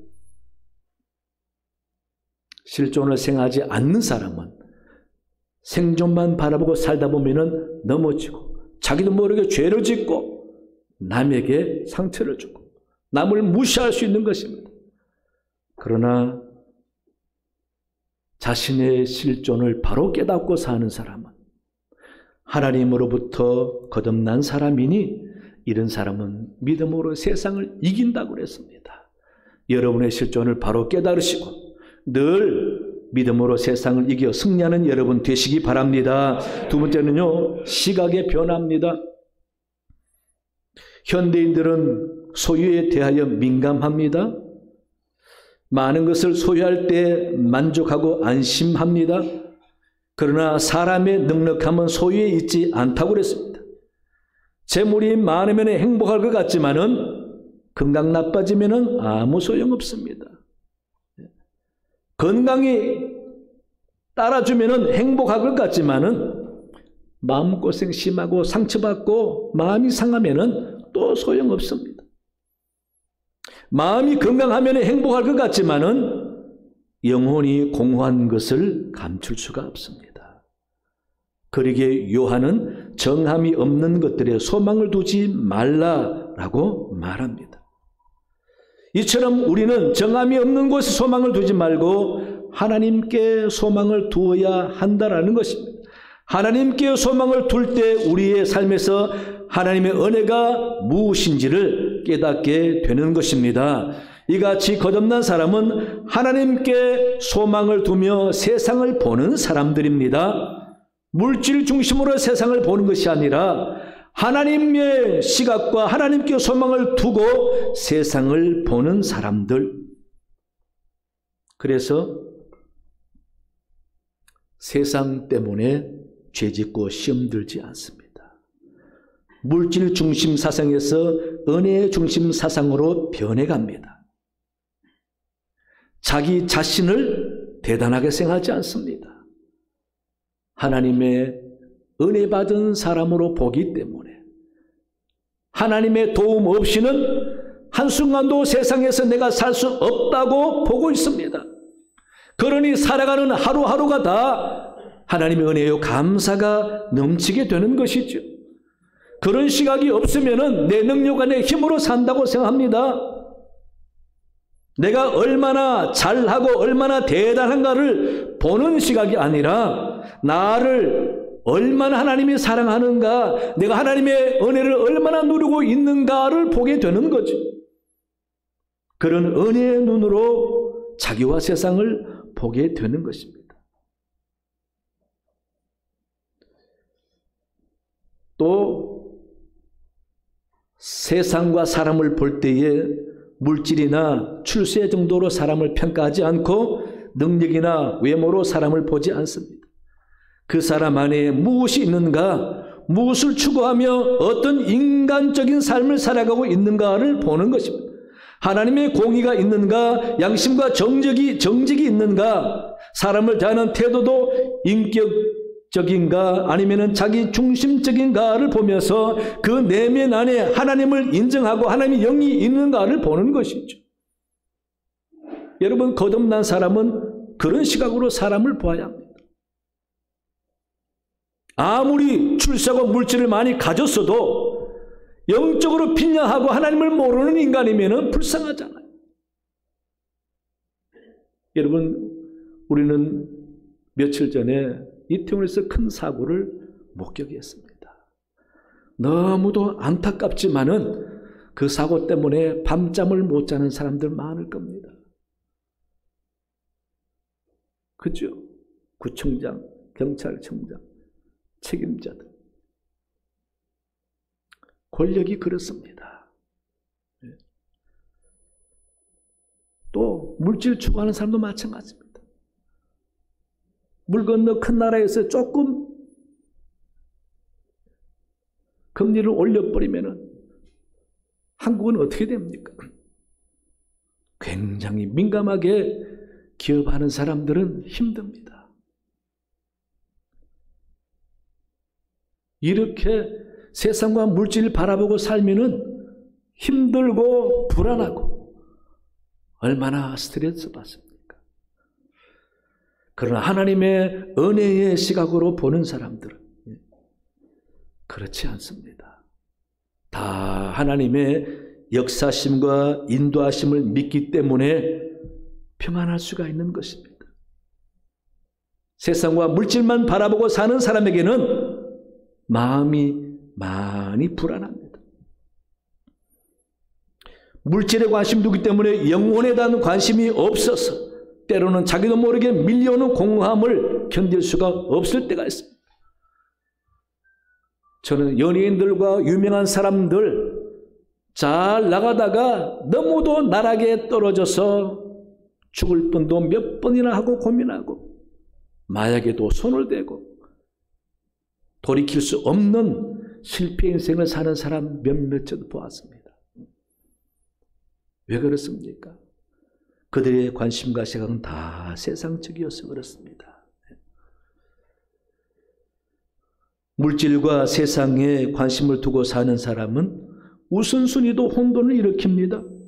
실존을 생각하지 않는 사람은 생존만 바라보고 살다 보면은 넘어지고 자기도 모르게 죄를 짓고 남에게 상처를 주고 남을 무시할 수 있는 것입니다. 그러나 자신의 실존을 바로 깨닫고 사는 사람은 하나님으로부터 거듭난 사람이니 이런 사람은 믿음으로 세상을 이긴다고 그랬습니다. 여러분의 실존을 바로 깨달으시고 늘 믿음으로 세상을 이겨 승리하는 여러분 되시기 바랍니다. 두 번째는요, 시각의 변화입니다. 현대인들은 소유에 대하여 민감합니다. 많은 것을 소유할 때 만족하고 안심합니다. 그러나 사람의 넉넉함은 소유에 있지 않다고 그랬습니다. 재물이 많으면 행복할 것 같지만은 건강 나빠지면은 아무 소용없습니다. 건강이 따라주면은 행복할 것 같지만은 마음고생 심하고 상처받고 마음이 상하면은 또 소용없습니다. 마음이 건강하면 행복할 것 같지만은 영혼이 공허한 것을 감출 수가 없습니다. 그러기에 요한은 정함이 없는 것들에 소망을 두지 말라라고 말합니다. 이처럼 우리는 정함이 없는 곳에 소망을 두지 말고 하나님께 소망을 두어야 한다라는 것입니다. 하나님께 소망을 둘 때 우리의 삶에서 하나님의 은혜가 무엇인지를 깨닫게 되는 것입니다. 이같이 거듭난 사람은 하나님께 소망을 두며 세상을 보는 사람들입니다. 물질 중심으로 세상을 보는 것이 아니라 하나님의 시각과 하나님께 소망을 두고 세상을 보는 사람들. 그래서 세상 때문에 죄짓고 시험 들지 않습니다. 물질 중심 사상에서 은혜 중심 사상으로 변해갑니다. 자기 자신을 대단하게 생각하지 않습니다. 하나님의 은혜 받은 사람으로 보기 때문에 하나님의 도움 없이는 한순간도 세상에서 내가 살 수 없다고 보고 있습니다. 그러니 살아가는 하루하루가 다 하나님의 은혜요 감사가 넘치게 되는 것이죠. 그런 시각이 없으면은 내 능력과 내 힘으로 산다고 생각합니다. 내가 얼마나 잘하고 얼마나 대단한가를 보는 시각이 아니라 나를 얼마나 하나님이 사랑하는가, 내가 하나님의 은혜를 얼마나 누리고 있는가를 보게 되는 거죠. 그런 은혜의 눈으로 자기와 세상을 보게 되는 것입니다. 또 세상과 사람을 볼 때에 물질이나 출세 정도로 사람을 평가하지 않고 능력이나 외모로 사람을 보지 않습니다. 그 사람 안에 무엇이 있는가, 무엇을 추구하며 어떤 인간적인 삶을 살아가고 있는가를 보는 것입니다. 하나님의 공의가 있는가, 양심과 정직이 있는가, 사람을 대하는 태도도 인격적인가 아니면 자기 중심적인가를 보면서 그 내면 안에 하나님을 인정하고 하나님의 영이 있는가를 보는 것이죠. 여러분, 거듭난 사람은 그런 시각으로 사람을 보아야 합니다. 아무리 출세하고 물질을 많이 가졌어도 영적으로 빈약하고 하나님을 모르는 인간이면 불쌍하잖아요. 여러분, 우리는 며칠 전에 이태원에서 큰 사고를 목격했습니다. 너무도 안타깝지만은 그 사고 때문에 밤잠을 못 자는 사람들 많을 겁니다. 그죠? 구청장, 경찰청장, 책임자들. 권력이 그렇습니다. 또 물질 추구하는 사람도 마찬가지입니다. 물 건너 큰 나라에서 조금 금리를 올려버리면 한국은 어떻게 됩니까? 굉장히 민감하게 기업하는 사람들은 힘듭니다. 이렇게 세상과 물질을 바라보고 살면은 힘들고 불안하고 얼마나 스트레스 받습니까? 그러나 하나님의 은혜의 시각으로 보는 사람들은 그렇지 않습니다. 다 하나님의 역사심과 인도하심을 믿기 때문에 평안할 수가 있는 것입니다. 세상과 물질만 바라보고 사는 사람에게는 마음이 많이 불안합니다. 물질에 관심 두기 때문에 영혼에 대한 관심이 없어서 때로는 자기도 모르게 밀려오는 공허함을 견딜 수가 없을 때가 있습니다. 저는 연예인들과 유명한 사람들 잘 나가다가 너무도 나락에 떨어져서 죽을 뻔도 몇 번이나 하고 고민하고 마약에도 손을 대고 돌이킬 수 없는 실패 인생을 사는 사람 몇몇 John 보았습니다. 왜 그렇습니까? 그들의 관심과 시각은 다 세상적이어서 그렇습니다. 물질과 세상에 관심을 두고 사는 사람은 우선순위도 혼돈을 일으킵니다.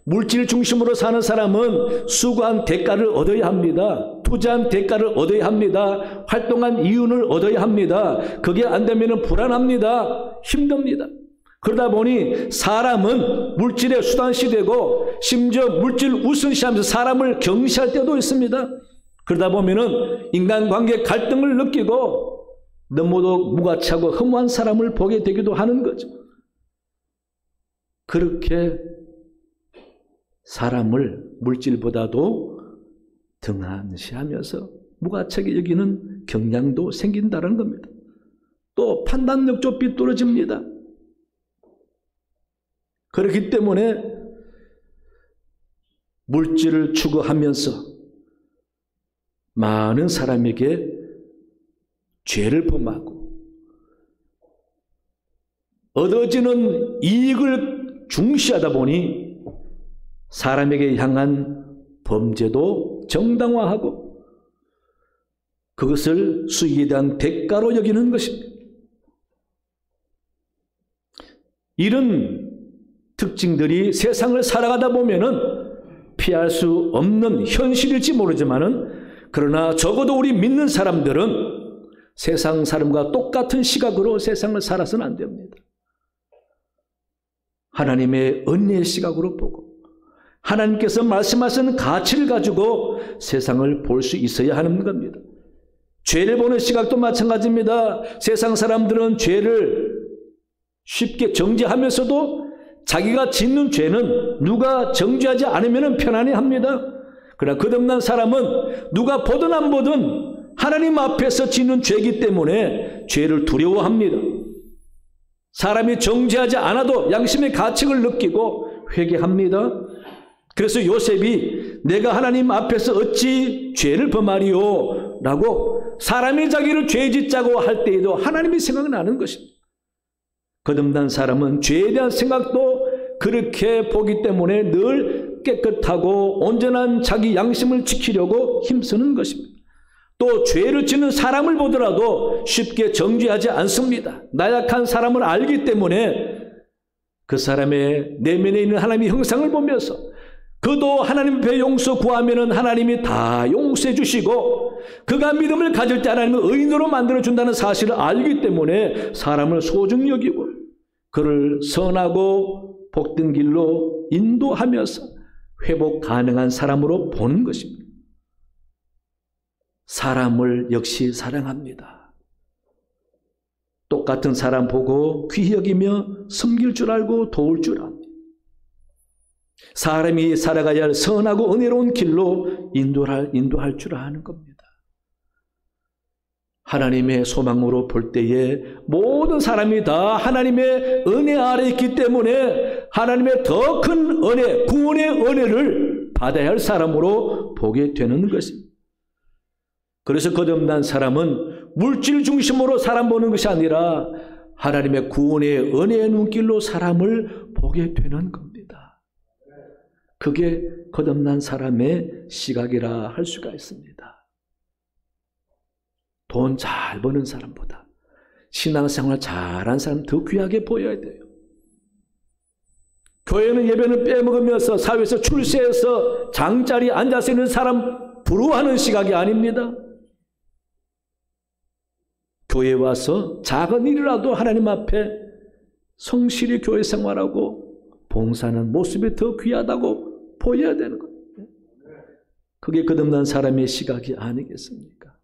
물질 중심으로 사는 사람은 수고한 대가를 얻어야 합니다. 투자한 대가를 얻어야 합니다. 활동한 이윤을 얻어야 합니다. 그게 안 되면 불안합니다. 힘듭니다. 그러다 보니 사람은 물질의 수단시 되고 심지어 물질 우선시하면서 사람을 경시할 때도 있습니다. 그러다 보면은 인간관계 갈등을 느끼고 너무도 무가치하고 허무한 사람을 보게 되기도 하는 거죠. 그렇게 사람을 물질보다도 등한시하면서 무가치하게 여기는 경향도 생긴다는 겁니다. 또 판단력도 삐뚤어집니다. 그렇기 때문에 물질을 추구하면서 많은 사람에게 죄를 범하고 얻어지는 이익을 중시하다 보니 사람에게 향한 범죄도 정당화하고 그것을 수익에 대한 대가로 여기는 것입니다. 이런 특징들이 세상을 살아가다 보면은 피할 수 없는 현실일지 모르지만은 그러나 적어도 우리 믿는 사람들은 세상 사람과 똑같은 시각으로 세상을 살아서는 안 됩니다. 하나님의 은혜의 시각으로 보고 하나님께서 말씀하신 가치를 가지고 세상을 볼 수 있어야 하는 겁니다. 죄를 보는 시각도 마찬가지입니다. 세상 사람들은 죄를 쉽게 정죄하면서도 자기가 짓는 죄는 누가 정죄하지 않으면 편안해합니다. 그러나 거듭난 사람은 누가 보든 안 보든 하나님 앞에서 짓는 죄이기 때문에 죄를 두려워합니다. 사람이 정죄하지 않아도 양심의 가책을 느끼고 회개합니다. 그래서 요셉이 내가 하나님 앞에서 어찌 죄를 범하리요? 라고 사람이 자기를 죄짓자고 할 때에도 하나님이 생각나는 것입니다. 거듭난 사람은 죄에 대한 생각도 그렇게 보기 때문에 늘 깨끗하고 온전한 자기 양심을 지키려고 힘쓰는 것입니다. 또 죄를 짓는 사람을 보더라도 쉽게 정죄하지 않습니다. 나약한 사람을 알기 때문에 그 사람의 내면에 있는 하나님의 형상을 보면서 그도 하나님 앞에 용서 구하면 하나님이 다 용서해 주시고 그가 믿음을 가질 때 하나님은 의인으로 만들어준다는 사실을 알기 때문에 사람을 소중히 여기고 그를 선하고 복된 길로 인도하면서 회복 가능한 사람으로 보는 것입니다. 사람을 역시 사랑합니다. 똑같은 사람 보고 귀히 여기며 섬길 줄 알고 도울 줄 압니다. 사람이 살아가야 할 선하고 은혜로운 길로 인도할 줄 아는 겁니다. 하나님의 소망으로 볼 때에 모든 사람이 다 하나님의 은혜 아래 있기 때문에 하나님의 더 큰 은혜, 구원의 은혜를 받아야 할 사람으로 보게 되는 것입니다. 그래서 거듭난 사람은 물질 중심으로 사람 보는 것이 아니라 하나님의 구원의 은혜의 눈길로 사람을 보게 되는 겁니다. 그게 거듭난 사람의 시각이라 할 수가 있습니다. 돈 잘 버는 사람보다 신앙생활 잘한 사람 더 귀하게 보여야 돼요. 교회는 예배는 빼먹으면서 사회에서 출세해서 장자리에 앉아서 있는 사람 부러워하는 시각이 아닙니다. 교회에 와서 작은 일이라도 하나님 앞에 성실히 교회 생활하고 봉사하는 모습이 더 귀하다고 보여야 되는 거예요. 그게 거듭난 사람의 시각이 아니겠습니까?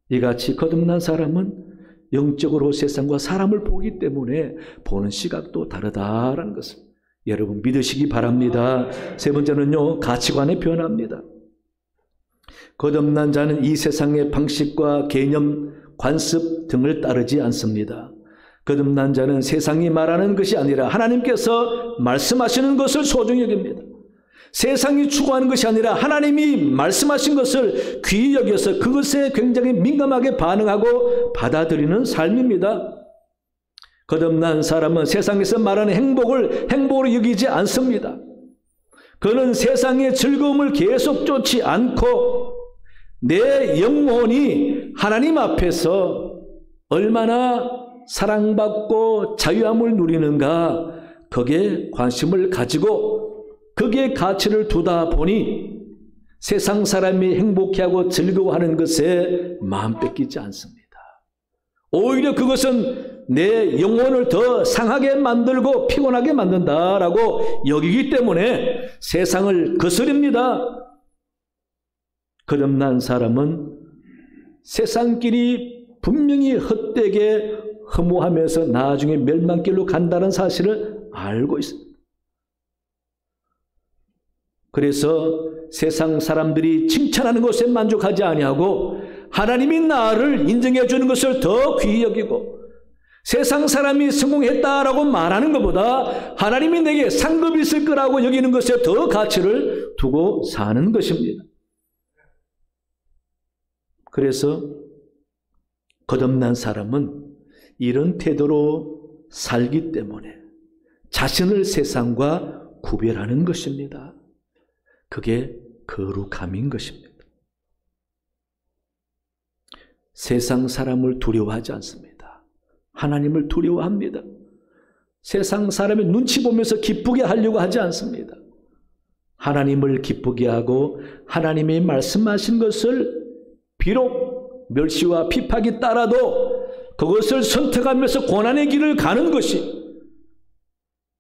이같이 거듭난 사람은 영적으로 세상과 사람을 보기 때문에 보는 시각도 다르다라는 것을 여러분 믿으시기 바랍니다. 세 번째는요, 가치관의 변화입니다. 거듭난 자는 이 세상의 방식과 개념, 관습 등을 따르지 않습니다. 거듭난 자는 세상이 말하는 것이 아니라 하나님께서 말씀하시는 것을 소중히 여깁니다. 세상이 추구하는 것이 아니라 하나님이 말씀하신 것을 귀히 여겨서 그것에 굉장히 민감하게 반응하고 받아들이는 삶입니다. 거듭난 사람은 세상에서 말하는 행복을 행복으로 여기지 않습니다. 그는 세상의 즐거움을 계속 쫓지 않고 내 영혼이 하나님 앞에서 얼마나 사랑받고 자유함을 누리는가 거기에 관심을 가지고 거기에 가치를 두다 보니 세상 사람이 행복해하고 즐거워하는 것에 마음 뺏기지 않습니다. 오히려 그것은 내 영혼을 더 상하게 만들고 피곤하게 만든다라고 여기기 때문에 세상을 거스립니다. 거듭난 사람은 세상길이 분명히 헛되게 허무하면서 나중에 멸망길로 간다는 사실을 알고 있습니다. 그래서 세상 사람들이 칭찬하는 것에 만족하지 아니하고 하나님이 나를 인정해 주는 것을 더 귀히 여기고 세상 사람이 성공했다라고 말하는 것보다 하나님이 내게 상급이 있을 거라고 여기는 것에 더 가치를 두고 사는 것입니다. 그래서 거듭난 사람은 이런 태도로 살기 때문에 자신을 세상과 구별하는 것입니다. 그게 거룩함인 것입니다. 세상 사람을 두려워하지 않습니다. 하나님을 두려워합니다. 세상 사람의 눈치 보면서 기쁘게 하려고 하지 않습니다. 하나님을 기쁘게 하고 하나님이 말씀하신 것을 비록 멸시와 핍박이 따라도 그것을 선택하면서 고난의 길을 가는 것이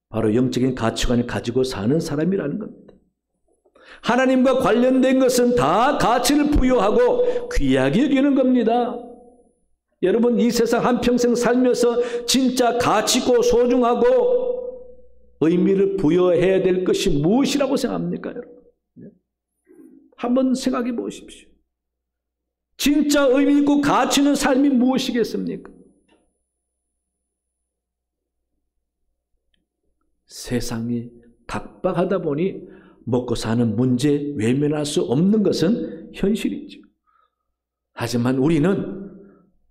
바로 영적인 가치관을 가지고 사는 사람이라는 겁니다. 하나님과 관련된 것은 다 가치를 부여하고 귀하게 여기는 겁니다. 여러분, 이 세상 한평생 살면서 진짜 가치 있고 소중하고 의미를 부여해야 될 것이 무엇이라고 생각합니까, 여러분? 한번 생각해 보십시오. 진짜 의미 있고 가치 있는 삶이 무엇이겠습니까? 세상이 각박하다 보니 먹고 사는 문제 외면할 수 없는 것은 현실이죠. 하지만 우리는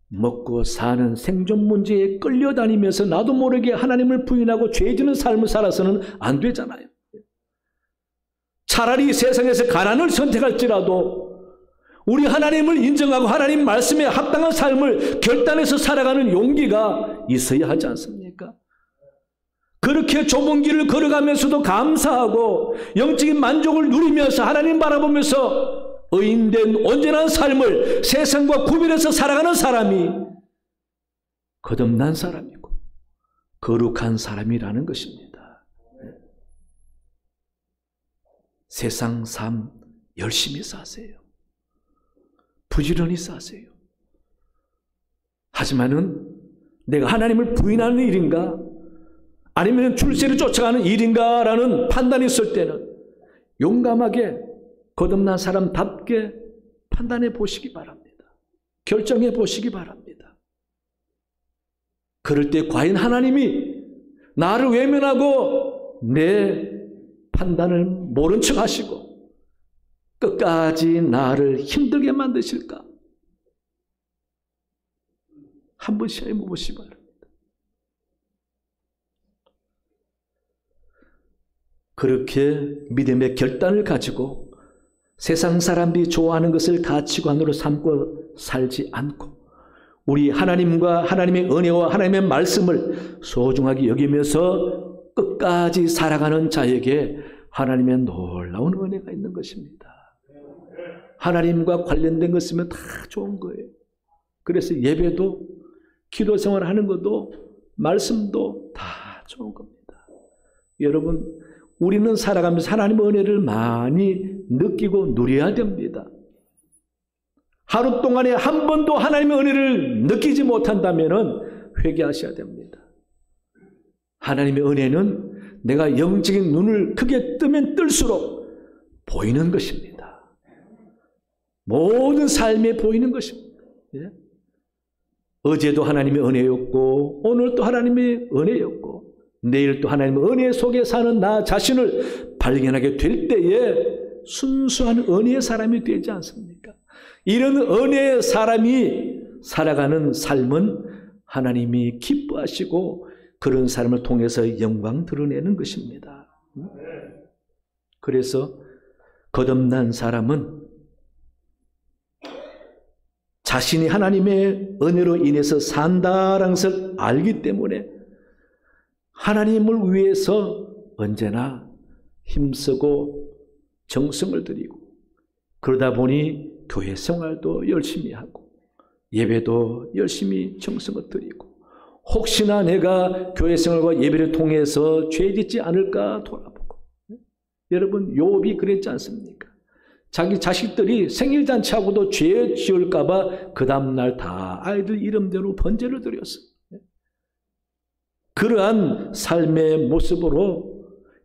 먹고 사는 생존 문제에 끌려다니면서 나도 모르게 하나님을 부인하고 죄지는 삶을 살아서는 안 되잖아요. 차라리 세상에서 가난을 선택할지라도 우리 하나님을 인정하고 하나님 말씀에 합당한 삶을 결단해서 살아가는 용기가 있어야 하지 않습니까? 그렇게 좁은 길을 걸어가면서도 감사하고 영적인 만족을 누리면서 하나님 바라보면서 의인된 온전한 삶을 세상과 구별해서 살아가는 사람이 거듭난 사람이고 거룩한 사람이라는 것입니다. 세상 삶 열심히 사세요. 부지런히 사세요. 하지만은 내가 하나님을 부인하는 일인가? 아니면 출세를 쫓아가는 일인가? 라는 판단이 있을 때는 용감하게 거듭난 사람답게 판단해 보시기 바랍니다. 결정해 보시기 바랍니다. 그럴 때 과연 하나님이 나를 외면하고 내 판단을 모른 척 하시고 끝까지 나를 힘들게 만드실까? 한번 시험해 보시기 바랍니다. 그렇게 믿음의 결단을 가지고 세상 사람들이 좋아하는 것을 가치관으로 삼고 살지 않고 우리 하나님과 하나님의 은혜와 하나님의 말씀을 소중하게 여기면서 끝까지 살아가는 자에게 하나님의 놀라운 은혜가 있는 것입니다. 하나님과 관련된 것이면 다 좋은 거예요. 그래서 예배도 기도 생활하는 것도 말씀도 다 좋은 겁니다. 여러분, 우리는 살아가면서 하나님의 은혜를 많이 느끼고 누려야 됩니다. 하루 동안에 한 번도 하나님의 은혜를 느끼지 못한다면 회개하셔야 됩니다. 하나님의 은혜는 내가 영적인 눈을 크게 뜨면 뜰수록 보이는 것입니다. 모든 삶에 보이는 것입니다. 예? 어제도 하나님의 은혜였고 오늘도 하나님의 은혜였고 내일 또 하나님의 은혜 속에 사는 나 자신을 발견하게 될 때에 순수한 은혜의 사람이 되지 않습니까? 이런 은혜의 사람이 살아가는 삶은 하나님이 기뻐하시고 그런 삶을 통해서 영광 드러내는 것입니다. 그래서 거듭난 사람은 자신이 하나님의 은혜로 인해서 산다라는 것을 알기 때문에 하나님을 위해서 언제나 힘쓰고 정성을 들이고 그러다 보니 교회 생활도 열심히 하고 예배도 열심히 정성을 들이고 혹시나 내가 교회 생활과 예배를 통해서 죄 짓지 않을까 돌아보고 여러분 욥이 그랬지 않습니까? 자기 자식들이 생일잔치하고도 죄 지을까 봐 그 다음날 다 아이들 이름대로 번제를 드렸어요. 그러한 삶의 모습으로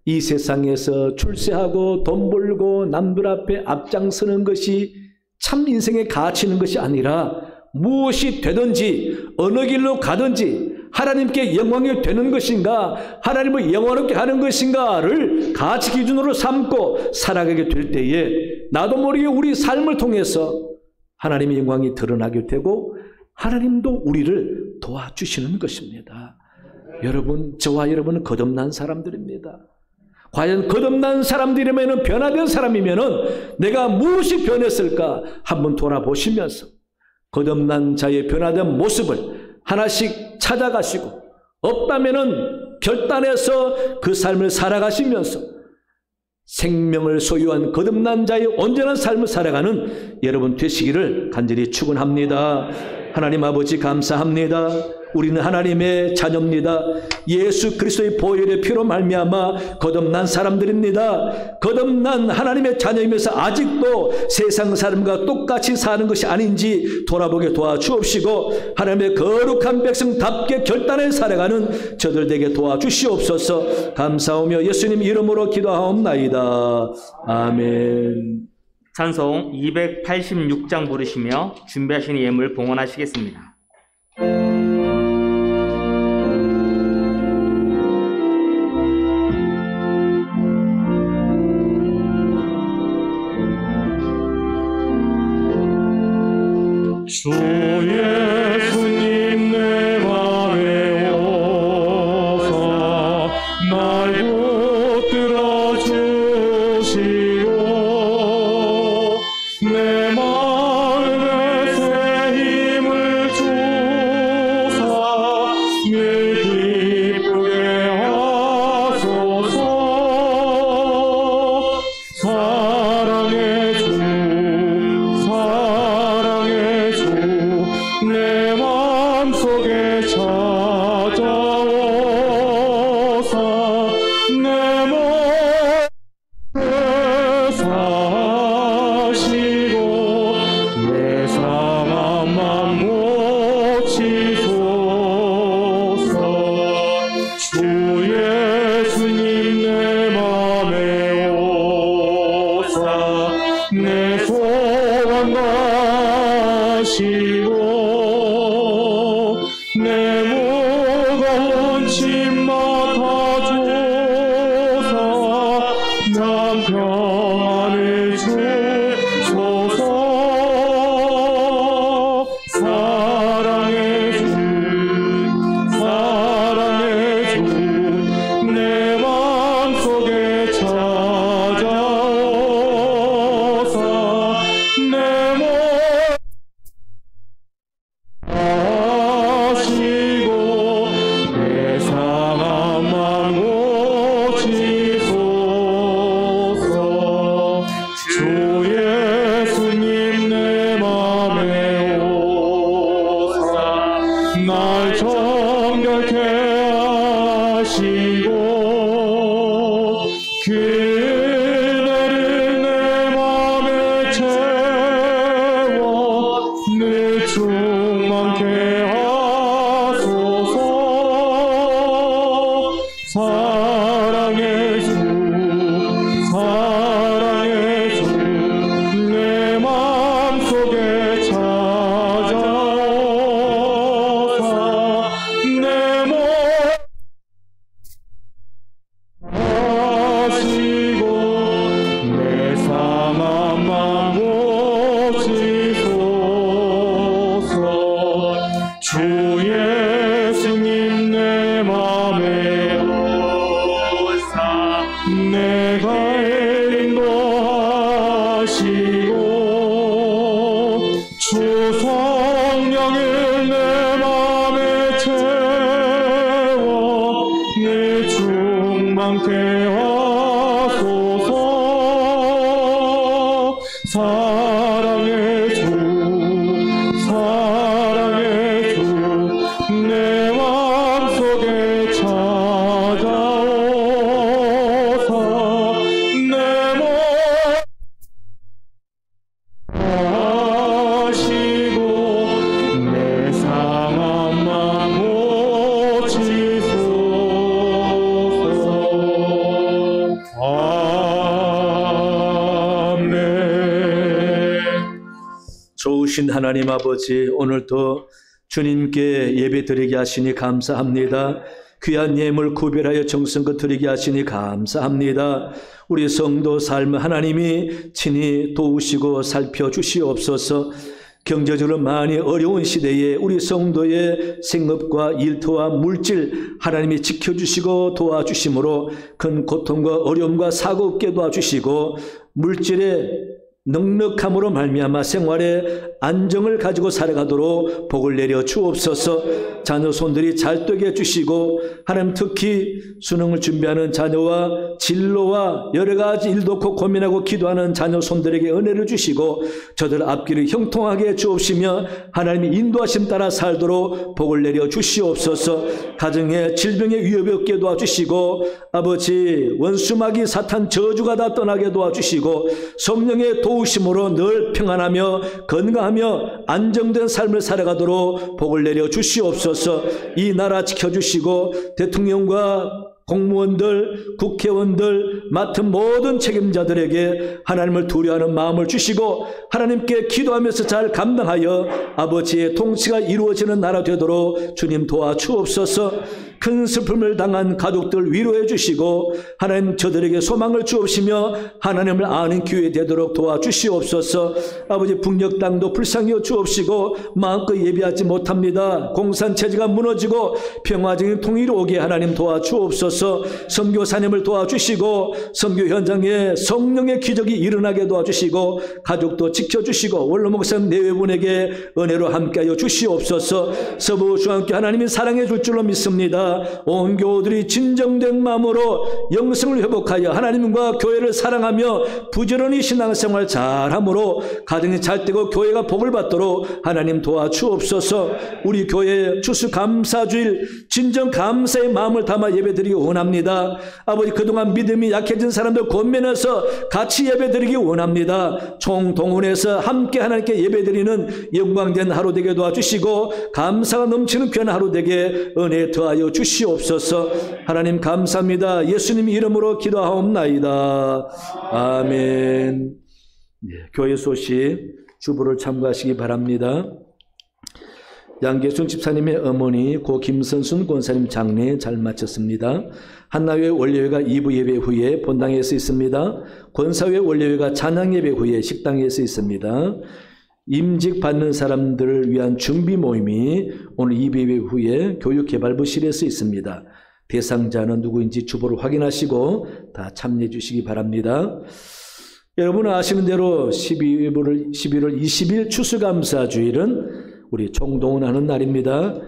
이 세상에서 출세하고 돈 벌고 남들 앞에 앞장서는 것이 참 인생의 가치 있는 것이 아니라 무엇이 되든지 어느 길로 가든지 하나님께 영광이 되는 것인가 하나님을 영원롭게 하는 것인가를 가치 기준으로 삼고 살아가게 될 때에 나도 모르게 우리 삶을 통해서 하나님의 영광이 드러나게 되고 하나님도 우리를 도와주시는 것입니다. 여러분, 저와 여러분은 거듭난 사람들입니다. 과연 거듭난 사람들이면 변화된 사람이면 내가 무엇이 변했을까 한번 돌아보시면서 거듭난 자의 변화된 모습을 하나씩 찾아가시고 없다면 결단해서 그 삶을 살아가시면서 생명을 소유한 거듭난 자의 온전한 삶을 살아가는 여러분 되시기를 간절히 축원합니다. 하나님 아버지 감사합니다. 우리는 하나님의 자녀입니다. 예수 그리스도의 보혈의 피로 말미암아 거듭난 사람들입니다. 거듭난 하나님의 자녀이면서 아직도 세상 사람과 똑같이 사는 것이 아닌지 돌아보게 도와주옵시고 하나님의 거룩한 백성답게 결단해 살아가는 저들 되게 도와주시옵소서. 감사하며 예수님 이름으로 기도하옵나이다. 아멘. 찬송 286장 부르시며 준비하신 예물 봉헌하시겠습니다. 주 예수님 내 맘에 오사 날 붙들어 주시고 내 마음에 새 힘을 주사 늘 기쁘게 하소서. 사랑의 주 내 맘속에 찾아오사 내 몸에 사시고 내 상한 맘 고치소서. 주 예수님 내 맘에 오사 내 소원 다시고 내 무거운 짐 맡아줘서 난 평안을 주소서. 사랑의 주 내 맘속에 찾아오사 내 몸 하시고 내 상한 맘 고치소서. 주 예수님 내 맘에 오사 날 정결케 하시고 그네를 내 맘에 채워 늘 충만케 하소서. 사랑의 주 내 맘속에 찾아오사 내 몸 하시고 내 상한 맘 고치소서. 주 예수님 내 맘에 오사 내가 인도하시고 주 성령을 내 맘에 채워 늘 충만케 하소서. 사랑의 주 내 맘속에 찾아오사 내 몸 하시고 내 상한 맘 고치소서. 아멘. 좋으신 하나님 아버지, 오늘도 주님께 예배드리게 하시니 감사합니다. 귀한 예물 구별하여 정성껏 드리게 하시니 감사합니다. 우리 성도 삶 하나님이 친히 도우시고 살펴주시옵소서. 경제적으로 많이 어려운 시대에 우리 성도의 생업과 일터와 물질 하나님이 지켜주시고 도와주심으로 큰 고통과 어려움과 사고 없게 도와주시고 물질의 넉넉함으로 말미암아 생활에 안정을 가지고 살아가도록 복을 내려 주옵소서. 자녀 손들이 잘 되게 해주시고 하나님 특히 수능을 준비하는 자녀와 진로와 여러 가지 일도 고민하고 기도하는 자녀 손들에게 은혜를 주시고 저들 앞길을 형통하게 해 주옵시며 하나님의 인도하심 따라 살도록 복을 내려 주시옵소서. 가정에 질병의 위협이 없게 도와주시고 아버지 원수마귀 사탄 저주가 다 떠나게 도와주시고 성령의 도우심으로 늘 평안하며 건강하며 안정된 삶을 살아가도록 복을 내려 주시옵소서. 이 나라 지켜주시고 대통령과 공무원들, 국회의원들, 맡은 모든 책임자들에게 하나님을 두려워하는 마음을 주시고 하나님께 기도하면서 잘 감당하여 아버지의 통치가 이루어지는 나라 되도록 주님 도와주옵소서. 큰 슬픔을 당한 가족들 위로해 주시고 하나님 저들에게 소망을 주옵시며 하나님을 아는 기회 되도록 도와주시옵소서. 아버지 북녘 땅도 불쌍히 주옵시고 마음껏 예비하지 못합니다. 공산체제가 무너지고 평화적인 통일이 오게 하나님 도와주옵소서. 선교사님을 도와주시고 선교 현장에 성령의 기적이 일어나게 도와주시고 가족도 지켜주시고 원로 목사님 내외분에게 은혜로 함께하여 주시옵소서. 서부중앙교 하나님이 사랑해 줄 줄로 믿습니다. 온 교우들이 진정된 마음으로 영성을 회복하여 하나님과 교회를 사랑하며 부지런히 신앙생활 잘함으로 가정이 잘 되고 교회가 복을 받도록 하나님 도와주옵소서. 우리 교회 추수감사주일 진정 감사의 마음을 담아 예배드리기 원합니다. 아버지 그동안 믿음이 약해진 사람들 권면해서 같이 예배드리기 원합니다. 총동원해서 함께 하나님께 예배드리는 영광된 하루 되게 도와주시고 감사가 넘치는 귀한 하루 되게 은혜 더하여 주시옵소서. 하나님 감사합니다. 예수님 이름으로 기도하옵나이다. 아멘. 네, 교회 소식 주보를 참고하시기 바랍니다. 양계순 집사님의 어머니 고 김선순 권사님 장례 잘 마쳤습니다. 한나회 원례회가 2부 예배 후에 본당에서 있습니다. 권사회 원례회가 찬양 예배 후에 식당에서 있습니다. 임직 받는 사람들을 위한 준비 모임이 오늘 2부 예배 후에 교육개발부실에서 있습니다. 대상자는 누구인지 주보를 확인하시고 다 참여해 주시기 바랍니다. 여러분은 아시는 대로 11월 20일 추수감사주일은 우리 총동원하는 날입니다.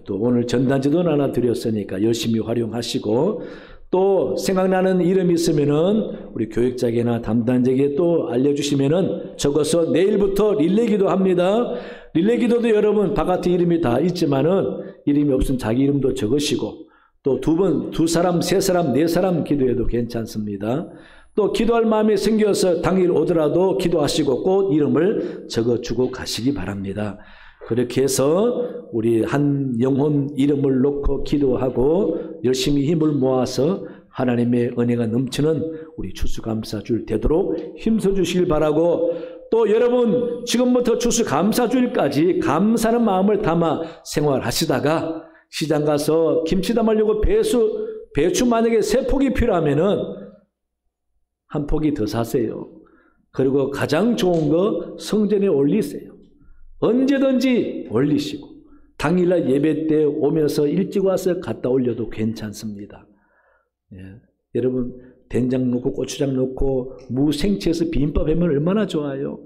또 오늘 전단지도 하나 드렸으니까 열심히 활용하시고 또 생각나는 이름이 있으면은 우리 교육자에게나 담당자에게 또 알려주시면은 적어서 내일부터 릴레이 기도합니다. 릴레이 기도도 여러분 바깥에 이름이 다 있지만은 이름이 없으면 자기 이름도 적으시고 또 두 사람, 세 사람, 네 사람 기도해도 괜찮습니다. 또 기도할 마음이 생겨서 당일 오더라도 기도하시고 꼭 이름을 적어주고 가시기 바랍니다. 그렇게 해서 우리 한 영혼 이름을 놓고 기도하고 열심히 힘을 모아서 하나님의 은혜가 넘치는 우리 추수감사주일 되도록 힘써주시길 바라고 또 여러분 지금부터 추수감사주일까지 감사하는 마음을 담아 생활하시다가 시장 가서 김치 담으려고 배추 만약에 3폭이 필요하면은 1폭이 더 사세요. 그리고 가장 좋은 거 성전에 올리세요. 언제든지 올리시고 당일날 예배 때 오면서 일찍 와서 갖다 올려도 괜찮습니다. 예. 여러분 된장 넣고 고추장 넣고 무 생채에서 비빔밥 하면 얼마나 좋아요.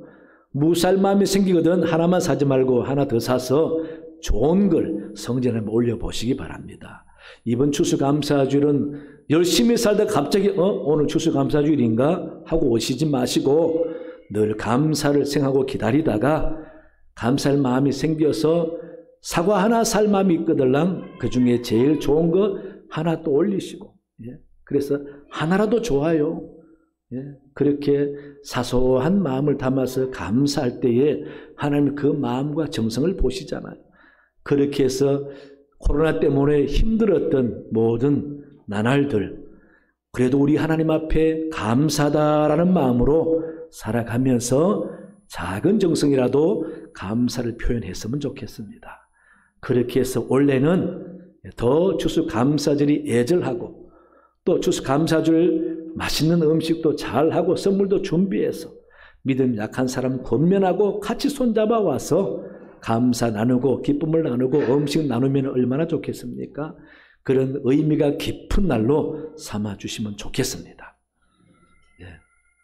무살 마음이 생기거든 하나만 사지 말고 하나 더 사서 좋은 걸 성전에 올려보시기 바랍니다. 이번 추수감사주일은 열심히 살다 갑자기 오늘 추수감사주일인가 하고 오시지 마시고 늘 감사를 생각하고 기다리다가 감사할 마음이 생겨서 사과 하나 살 마음이 있거들랑 그 중에 제일 좋은 거 하나 또 올리시고 예? 그래서 하나라도 좋아요. 예? 그렇게 사소한 마음을 담아서 감사할 때에 하나님 그 마음과 정성을 보시잖아요. 그렇게 해서 코로나 때문에 힘들었던 모든 나날들 그래도 우리 하나님 앞에 감사하다라는 마음으로 살아가면서 작은 정성이라도 감사를 표현했으면 좋겠습니다. 그렇게 해서 올해는 더 추수감사절이 애절하고 또 추수감사절 맛있는 음식도 잘하고 선물도 준비해서 믿음 약한 사람 권면하고 같이 손잡아 와서 감사 나누고 기쁨을 나누고 음식 나누면 얼마나 좋겠습니까? 그런 의미가 깊은 날로 삼아주시면 좋겠습니다.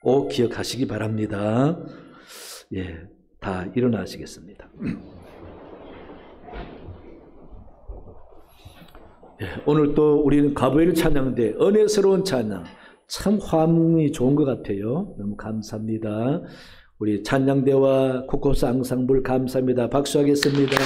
꼭 기억하시기 바랍니다. 예, 다 일어나시겠습니다. 예, 오늘 또 우리는 가브리엘 찬양대 은혜스러운 찬양, 참 화음이 좋은 것 같아요. 너무 감사합니다. 우리 찬양대와 코코스 앙상블 감사합니다. 박수하겠습니다.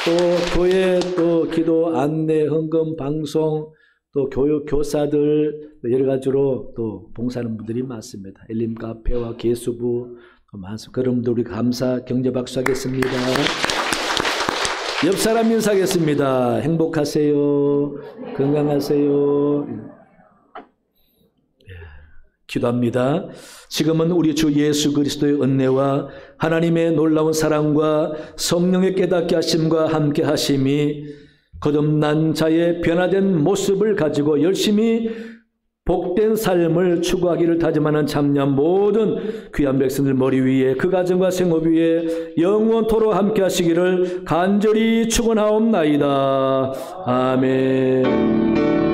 또 교회 또 기도 안내 헌금 방송 또 교육 교사들 여러 가지로 또 봉사하는 분들이 많습니다. 엘림 카페와 개수부 많습니다. 그럼도 우리 감사 경제 박수하겠습니다. 옆 사람 인사하겠습니다. 행복하세요. 건강하세요. 기도합니다. 지금은 우리 주 예수 그리스도의 은혜와 하나님의 놀라운 사랑과 성령의 깨닫게 하심과 함께 하심이 거듭난 자의 변화된 모습을 가지고 열심히 복된 삶을 추구하기를 다짐하는 참여한 모든 귀한 백성들 머리 위에 그 가정과 생업 위에 영원토록 함께 하시기를 간절히 축원하옵나이다. 아멘.